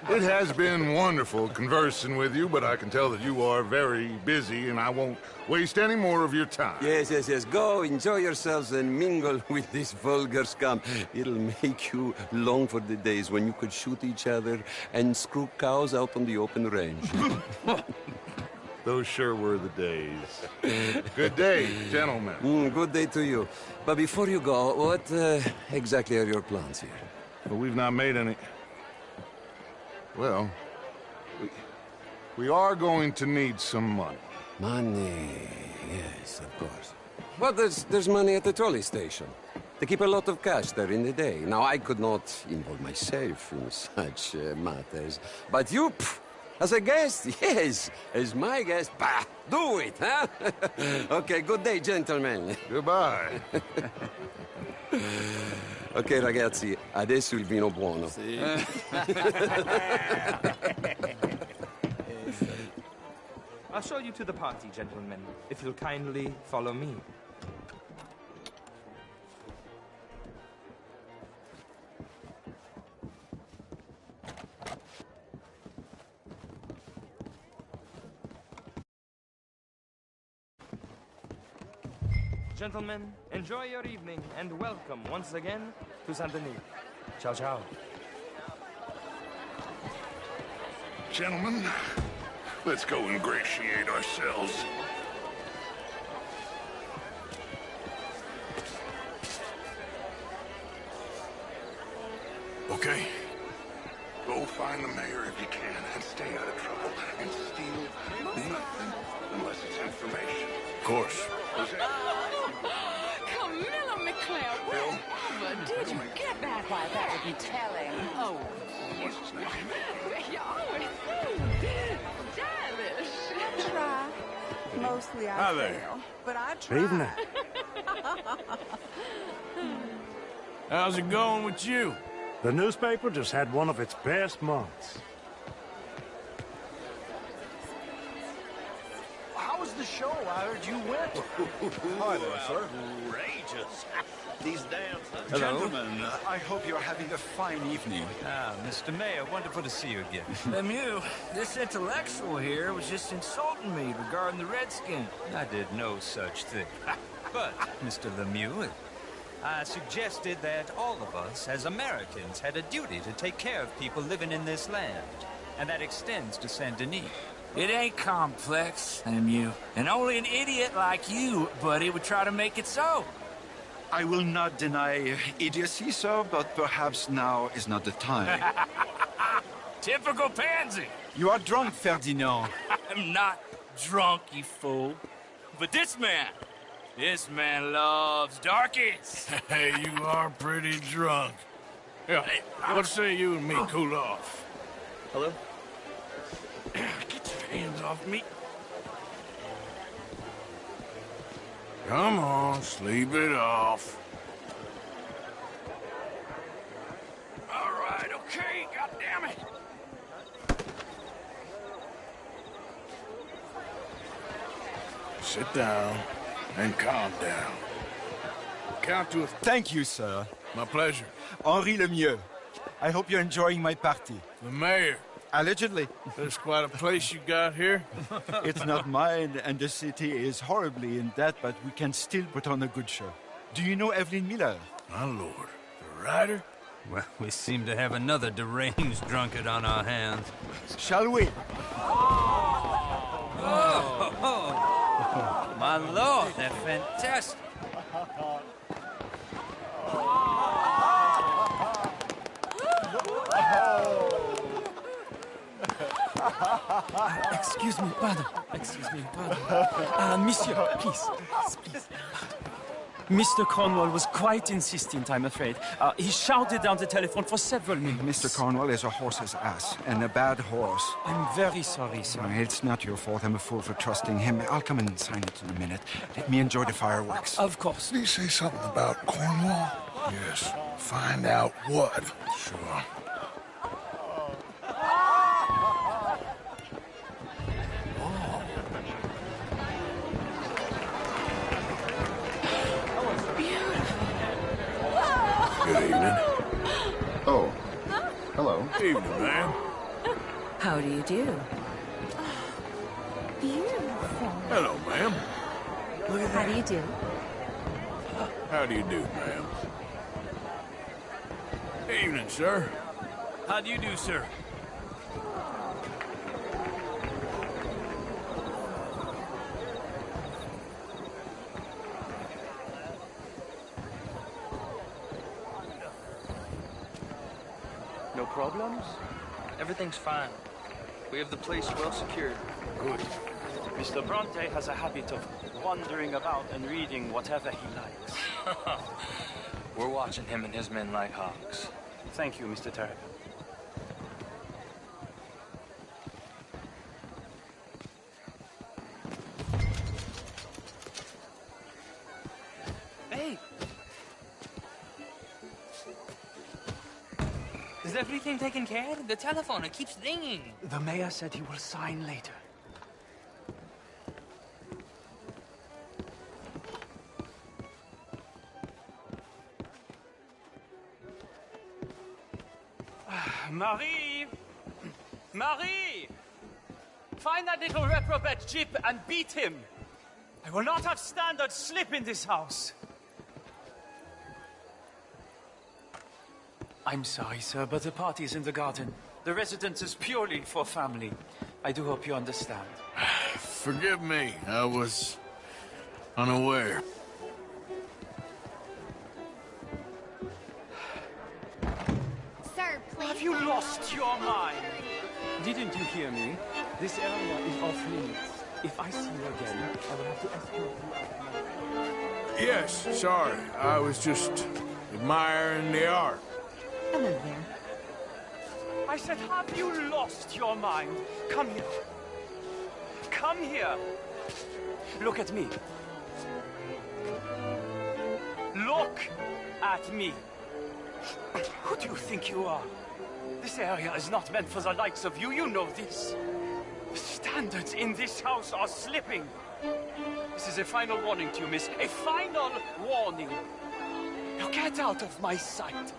it has been wonderful conversing with you, but I can tell that you are very busy, and I won't waste any more of your time. Yes. Go, enjoy yourselves, and mingle with this vulgar scum. It'll make you long for the days when you could shoot each other and screw cows out on the open range. Those sure were the days. Good day, gentlemen. Good day to you. But before you go, what exactly are your plans here? Well, we've not made any... Well, we are going to need some money. Money, yes, of course. Well, there's money at the trolley station. They keep a lot of cash there in the day. Now, I could not involve myself in such matters. But you... As a guest? Yes. As my guest? Bah! Do it, huh? Okay, good day, gentlemen. Goodbye. Ok, ragazzi, adesso il vino buono. Sì. I'll show you to the party, gentlemen, if you'll kindly follow me. Gentlemen, enjoy your evening and welcome once again to Saint Denis. Ciao, ciao. Gentlemen, let's go ingratiate ourselves. Okay. Go find the mayor if you can and stay out of trouble and steal nothing unless it's information. Of course. Camilla McClare, wherever did you get that? Why, that would be telling. Oh, What's his name? you're always so stylish. I try. Mostly I Hi there. fail, but I try. Evening. How's it going with you? The newspaper just had one of its best months. How was the show? I heard you went. Hi there, sir. Outrageous. These damn... Gentlemen, I hope you're having a fine evening. Ah, Mr. Mayor, wonderful to see you again. Lemieux, this intellectual here was just insulting me regarding the Redskins. I did no such thing. But, Mr. Lemieux, I suggested that all of us, as Americans, had a duty to take care of people living in this land. And that extends to Saint Denis. It ain't complex, Lemieux. And only an idiot like you, buddy, would try to make it so. I will not deny idiocy, sir, but perhaps now is not the time. Typical pansy. You are drunk, Ferdinand. I'm not drunk, you fool. But this man loves darkies. Hey, you are pretty drunk. Yeah, what say you and me cool off? Hello? Get your hands off me. Come on, sleep it off. All right, okay, goddammit. Sit down and calm down. Count to a... Thank you, sir. My pleasure. Henri Lemieux. I hope you're enjoying my party. The mayor. Allegedly. There's quite a place you got here. It's not mine, and the city is horribly in debt, but we can still put on a good show. Do you know Evelyn Miller? My lord. The writer? Well, we seem to have another deranged drunkard on our hands. Shall we? Oh, my lord, they're fantastic. Excuse me, pardon. Monsieur, please. Mr. Cornwall was quite insistent, I'm afraid. He shouted down the telephone for several minutes. Mr. Cornwall is a horse's ass, and a bad horse. I'm very sorry, sir. It's not your fault. I'm a fool for trusting him. I'll come and sign it in a minute. Let me enjoy the fireworks. Of course. Did he say something about Cornwall? Yes. Find out what. Sure. Good evening. Oh. Hello. Evening, ma'am. How do you do? Beautiful. Hello, ma'am. Look at that. How do you do? How do you do, ma'am? Evening, sir. How do you do, sir? No problems? Everything's fine. We have the place well secured. Good. Mr. Bronte has a habit of wandering about and reading whatever he likes. We're watching him and his men like hawks. Thank you, Mr. Terrapin. Hey! Is everything taken care of? The telephone, it keeps ringing. The mayor said he will sign later. Marie! Marie! Find that little reprobate Jip and beat him. I will not have standard slip in this house. I'm sorry, sir, but the party is in the garden. The residence is purely for family. I do hope you understand. Forgive me. I was unaware. Sir, please. Have you lost your mind? Didn't you hear me? This area is off limits. If I see you again, I will have to escort you out. Yes, sorry. I was just admiring the art. Hello there. I said, have you lost your mind? Come here. Come here. Look at me. Look at me. Who do you think you are? This area is not meant for the likes of you. You know this. The standards in this house are slipping. This is a final warning to you, miss. A final warning. Now get out of my sight.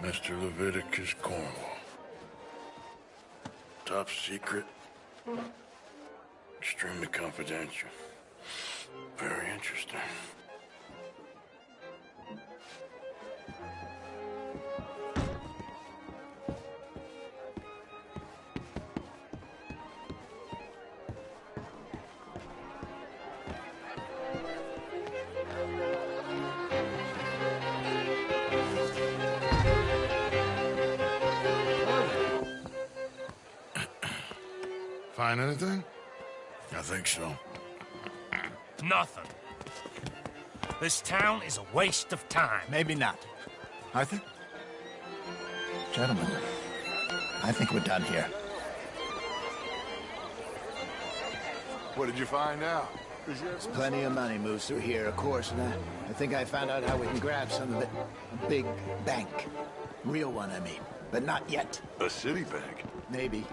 Mr. Leviticus Cornwall. Top secret. Extremely confidential. Very interesting. Find anything? I think so. Nothing. This town is a waste of time. Maybe not. Arthur? Gentlemen, I think we're done here. What did you find out? There's plenty of money moves through here, of course, and I think I found out how we can grab some of it. A big bank. Real one, I mean. But not yet. A city bank? Maybe.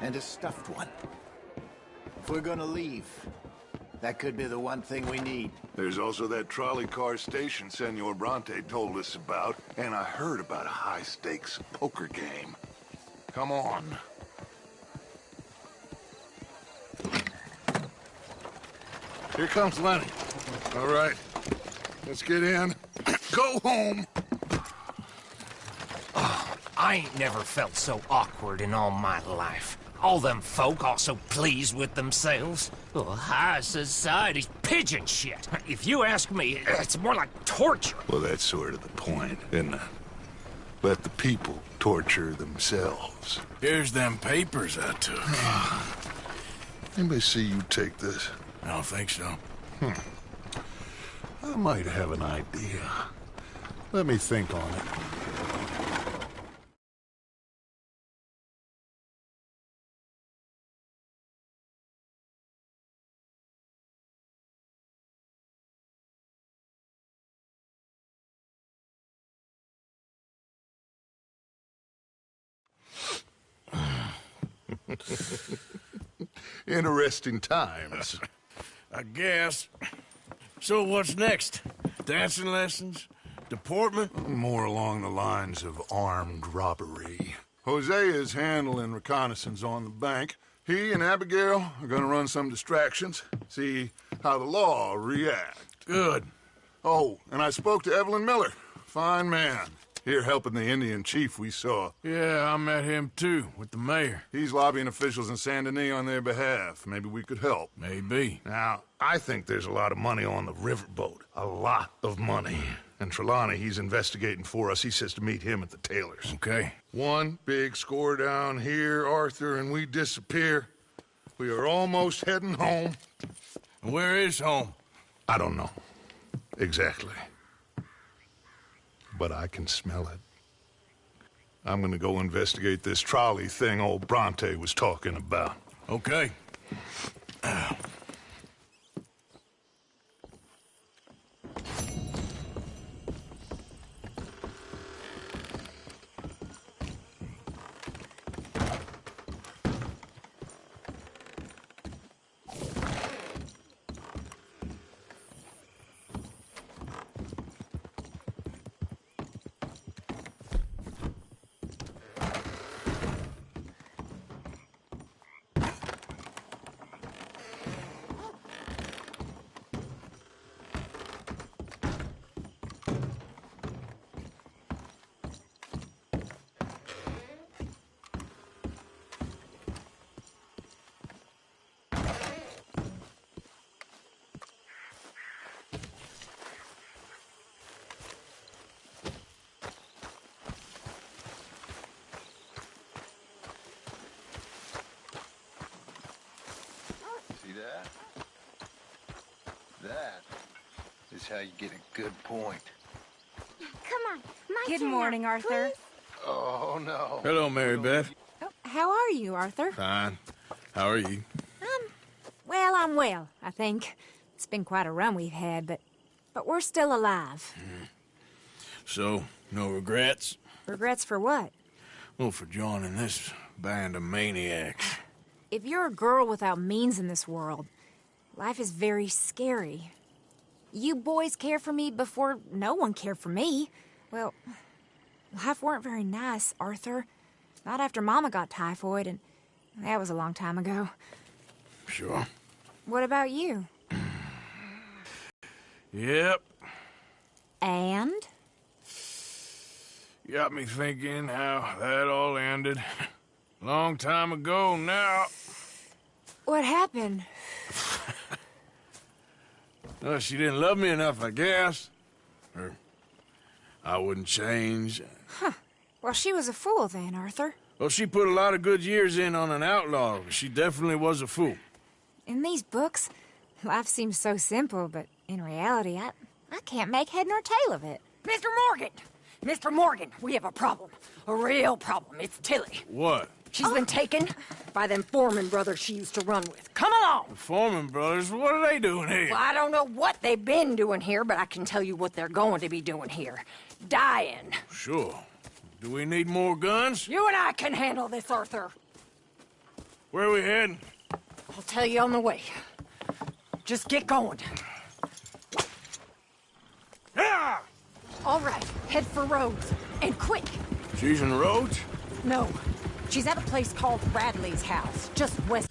And a stuffed one. If we're gonna leave, that could be the one thing we need. There's also that trolley car station Senor Bronte told us about, and I heard about a high-stakes poker game. Come on. Here comes Lenny. All right. Let's get in. Go home. Oh, I ain't never felt so awkward in all my life. All them folk all so pleased with themselves. Oh, high society's pigeon shit. If you ask me, it's more like torture. Well, that's sort of the point, isn't it? Let the people torture themselves. Here's them papers I took. Anybody see you take this? I don't think so. I might have an idea. Let me think on it. Interesting times. I guess. So what's next? Dancing lessons? Deportment? More along the lines of armed robbery. Hosea is handling reconnaissance on the bank. He and Abigail are gonna run some distractions, see how the law react. Good. Oh, and I spoke to Evelyn Miller. Fine man. Here helping the Indian chief we saw. Yeah, I met him too, with the mayor. He's lobbying officials in Saint Denis on their behalf. Maybe we could help. Maybe. Now, I think there's a lot of money on the riverboat. A lot of money. And Trelawney, he's investigating for us. He says to meet him at the Taylors. Okay. One big score down here, Arthur, and we disappear. We are almost heading home. Where is home? I don't know. Exactly. But I can smell it. I'm gonna go investigate this trolley thing old Bronte was talking about. Okay. That is how you get a good point. Come on, my Good turn morning, now, Arthur. please. Oh, no. Hello, Mary Beth. Oh, how are you, Arthur? Fine. How are you? Well, I'm well, I think. It's been quite a run we've had, but we're still alive. So, no regrets? Regrets for what? Well, for joining this band of maniacs. If you're a girl without means in this world, life is very scary. You boys cared for me before no one cared for me. Well, life weren't very nice, Arthur. Not after Mama got typhoid, and that was a long time ago. Sure. What about you? Yep. And? Got me thinking how that all ended. Long time ago now. What happened? Well, she didn't love me enough, I guess. Or I wouldn't change. Huh. Well, she was a fool then, Arthur. Well, she put a lot of good years in on an outlaw. She definitely was a fool. In these books, life seems so simple, but in reality, I can't make head nor tail of it. Mr. Morgan! Mr. Morgan, we have a problem. A real problem. It's Tilly. What? She's been taken by them Foreman brothers she used to run with. Come along! The Foreman brothers? What are they doing here? Well, I don't know what they've been doing here, but I can tell you what they're going to be doing here. Dying. Sure. Do we need more guns? You and I can handle this, Arthur. Where are we heading? I'll tell you on the way. Just get going. Yeah! All right, head for Rhodes. And quick. She's in Rhodes? No. She's at a place called Bradley's house, just west.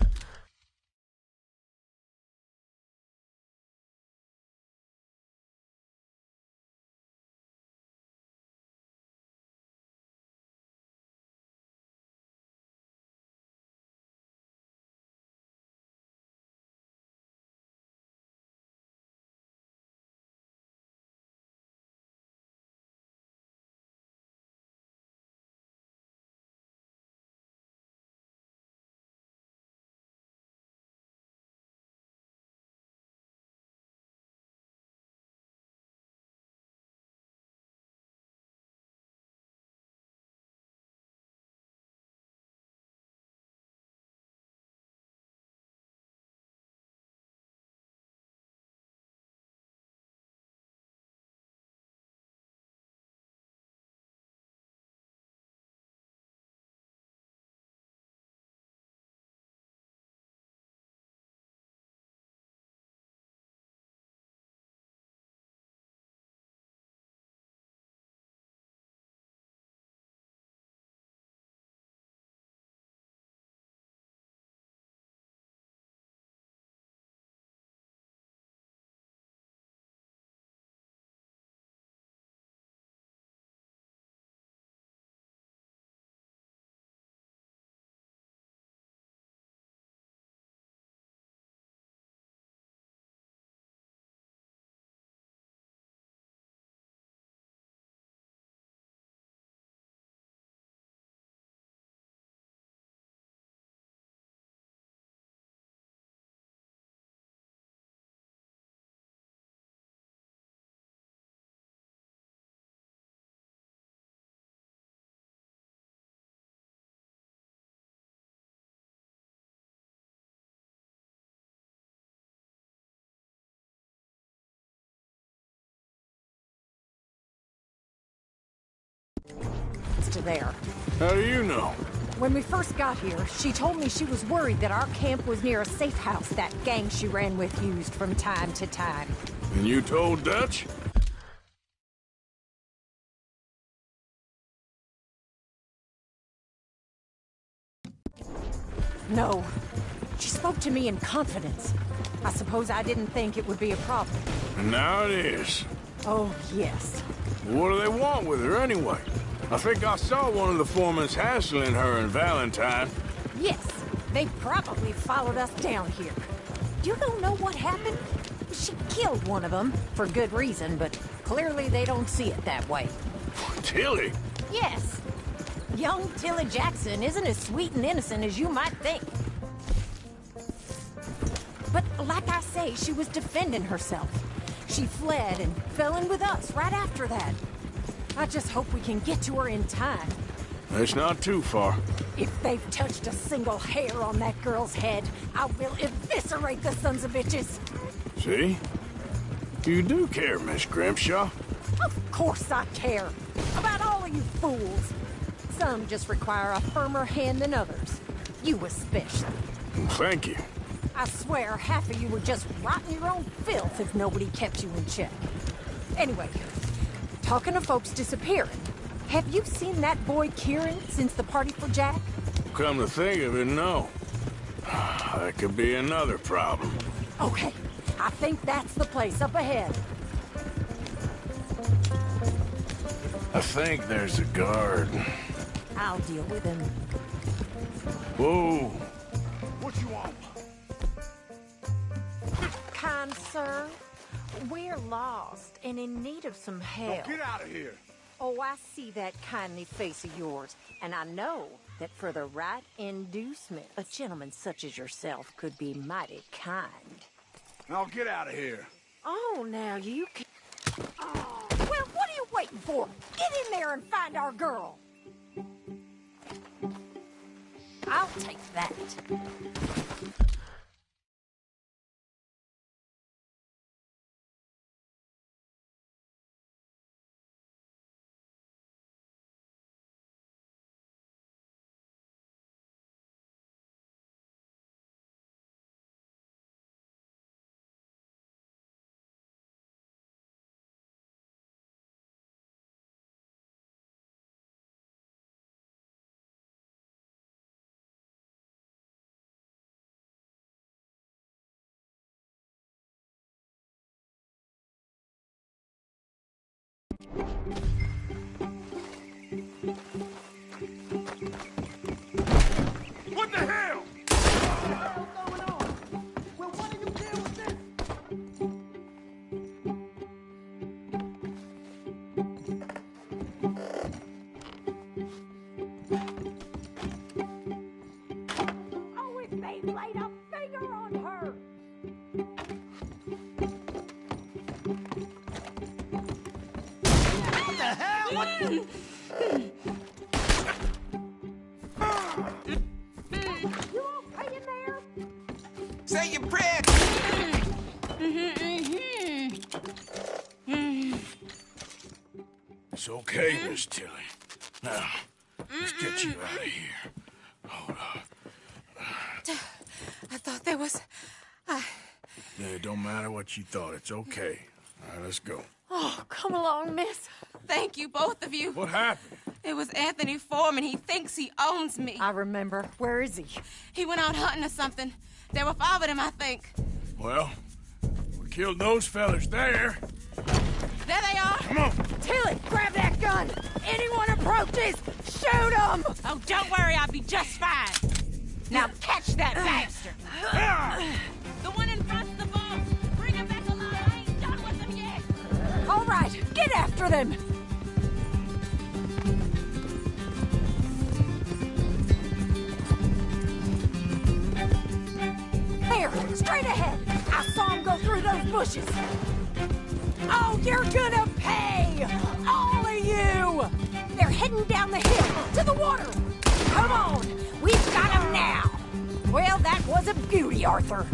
To there. How do you know? When we first got here, she told me she was worried that our camp was near a safe house that gang she ran with used from time to time. And you told Dutch? No. She spoke to me in confidence. I suppose I didn't think it would be a problem. And now it is. Oh, yes. What do they want with her anyway? I think I saw one of the foremans hassling her and Valentine. Yes, they probably followed us down here. You don't know what happened? She killed one of them, for good reason, but clearly they don't see it that way. Tilly? Yes. Young Tilly Jackson isn't as sweet and innocent as you might think. But like I say, she was defending herself. She fled and fell in with us right after that. I just hope we can get to her in time. It's not too far. If they've touched a single hair on that girl's head, I will eviscerate the sons of bitches. See? You do care, Miss Grimshaw. Of course I care. About all of you fools. Some just require a firmer hand than others. You especially. Thank you. I swear half of you would just rot in your own filth if nobody kept you in check. Anyway, talking of folks disappearing, have you seen that boy Kieran since the party for Jack? Come to think of it, no. That could be another problem. Okay, I think that's the place up ahead. I think there's a guard. I'll deal with him. Whoa. What you want? Kind sir, we're lost and in need of some help. Get out of here. Oh, I see that kindly face of yours, and I know that for the right inducement, a gentleman such as yourself could be mighty kind. Now get out of here. Oh, now you can... Oh, well, what are you waiting for? Get in there and find our girl. I'll take that. What the hell? Oh, if they laid a finger on her! What the hell? What? You okay in there? Say your prayer. It's okay, Miss Tilly. Now, let's get you out of here. Hold up. I thought there was... Yeah, it don't matter what you thought. It's okay. All right, let's go. Oh, come along, miss. Thank you, both of you. What happened? It was Anthony Foreman. He thinks he owns me. I remember. Where is he? He went out hunting or something. There were 5 of them, I think. Well, we killed those fellas there. There they are. Come on. Tilly, grab that gun. Anyone approaches, shoot them. Oh, don't worry. I'll be just fine. Now catch that bastard. The one in front's the boss. Bring him back alive. I ain't done with him yet. All right, get after them. There, straight ahead. I saw him go through those bushes. Oh, you're gonna pay! All of you! They're heading down the hill, to the water. Come on, we've got them now. Well, that was a beauty, Arthur.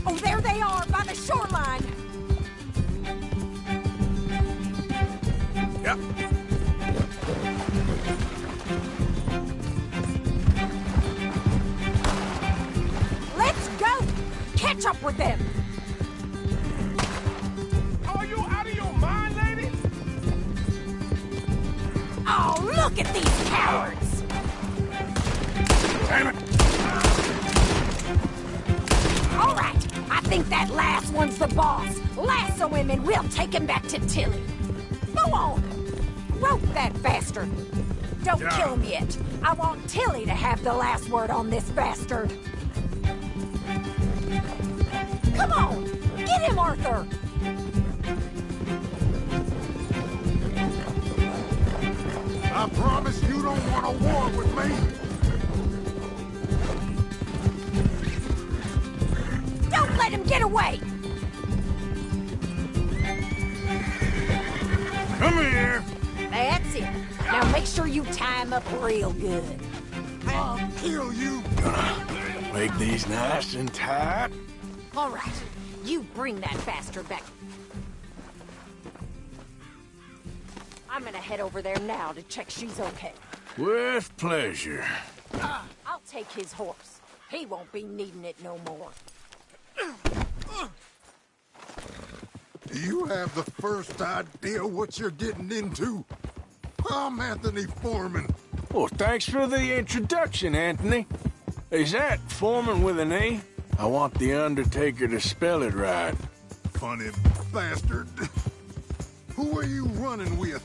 Oh, there they are, by the shoreline. Yep. Let's go! Catch up with them! Are you out of your mind, lady? Oh, look at these cowards! Damn it! All right, I think that last one's the boss. Lasso him and we'll take him back to Tilly. Go on! Rope that bastard! Don't kill him yet. I want Tilly to have the last word on this bastard. Come on! Get him, Arthur! I promise you don't want a war with me. Don't let let him get away! Come here. That's it. Now make sure you tie him up real good. I'll kill you. Gonna make these nice and tight. All right, you bring that bastard back. I'm gonna head over there now to check she's okay. With pleasure. I'll take his horse. He won't be needing it no more. Do you have the first idea what you're getting into? I'm Anthony Foreman. Well, thanks for the introduction, Anthony. Is that Foreman with an A? I want the Undertaker to spell it right. Funny bastard. Who are you running with?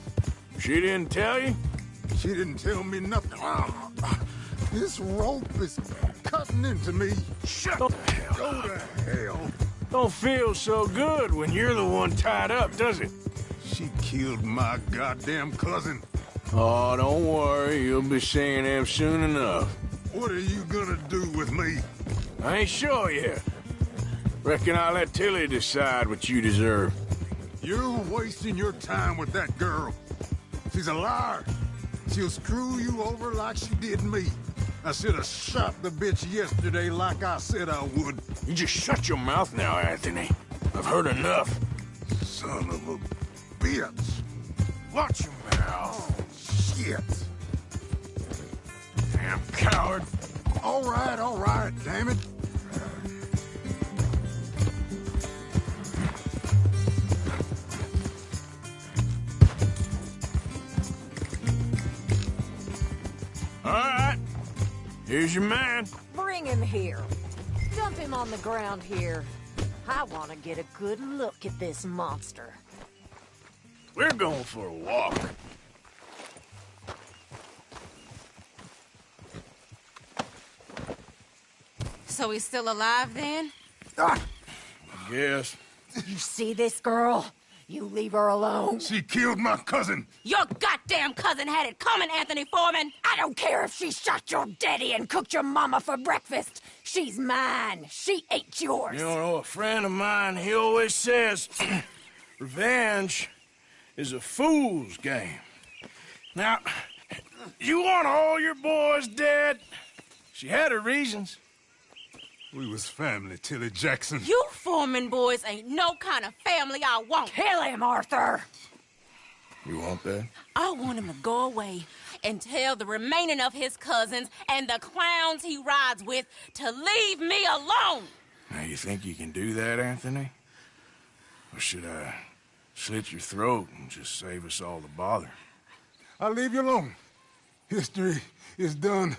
She didn't tell you? She didn't tell me nothing. This rope is cutting into me. Shut the hell. Go to hell. Don't feel so good when you're the one tied up, does it? She killed my goddamn cousin. Oh, don't worry. You'll be seeing him soon enough. What are you gonna do with me? I ain't sure yet. Reckon I'll let Tilly decide what you deserve. You're wasting your time with that girl. She's a liar. She'll screw you over like she did me. I should have shot the bitch yesterday like I said I would. You just shut your mouth now, Anthony. I've heard enough. Son of a bitch. Watch your mouth. Shit. Damn coward. All right, damn it. All right. Here's your man. Bring him here. Dump him on the ground here. I want to get a good look at this monster. We're going for a walk. So he's still alive then? I guess. You see this girl? You leave her alone. She killed my cousin. Your goddamn cousin had it coming, Anthony Foreman! I don't care if she shot your daddy and cooked your mama for breakfast. She's mine. She ate yours. You know, a friend of mine, he always says, revenge is a fool's game. Now, you want all your boys dead? She had her reasons. We was family, Tilly Jackson. You Foreman boys ain't no kind of family I want. Kill him, Arthur! You want that? I want him to go away and tell the remaining of his cousins and the clowns he rides with to leave me alone. Now, you think you can do that, Anthony? Or should I slit your throat and just save us all the bother? I'll leave you alone. History is done.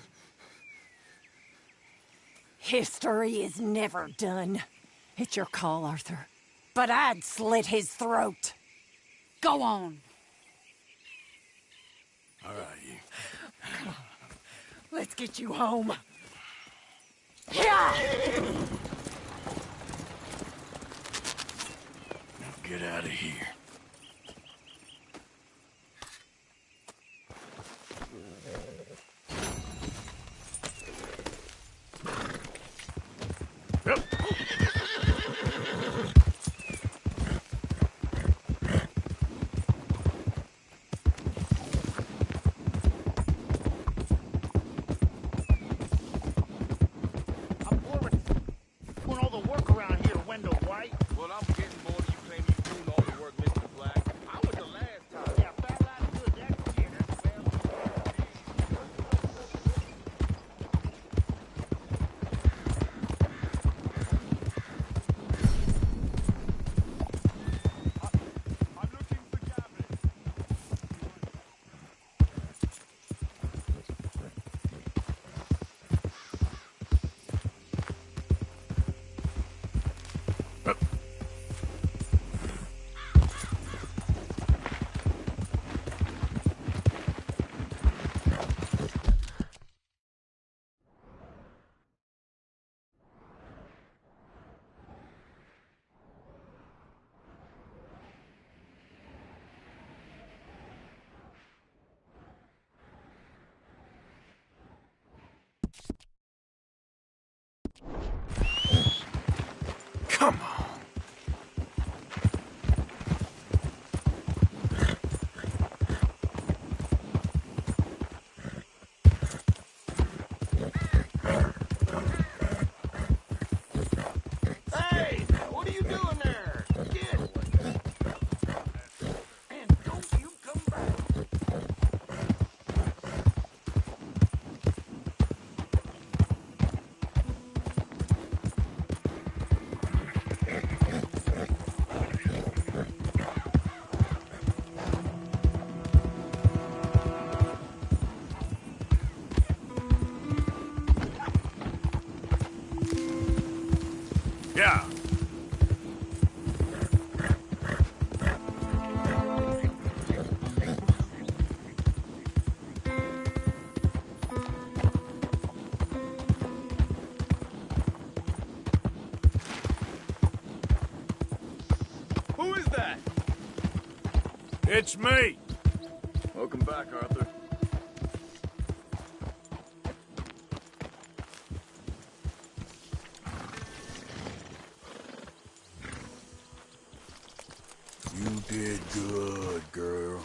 History is never done. It's your call, Arthur. But I'd slit his throat. Go on. All right, you. Come on. Let's get you home. Yeah! Now get out of here. Yep. I'm Foreman. Doing all the work around here, Wendell White. Well, I'm getting more than you claim you're doing all the work, Mr. Black. I was the last time. Yeah, fat lot's good that year. Come on. Hey, what are you doing there? Get! And don't you come back. Yeah. Who is that? It's me. Welcome back, Arthur. You did good, girl.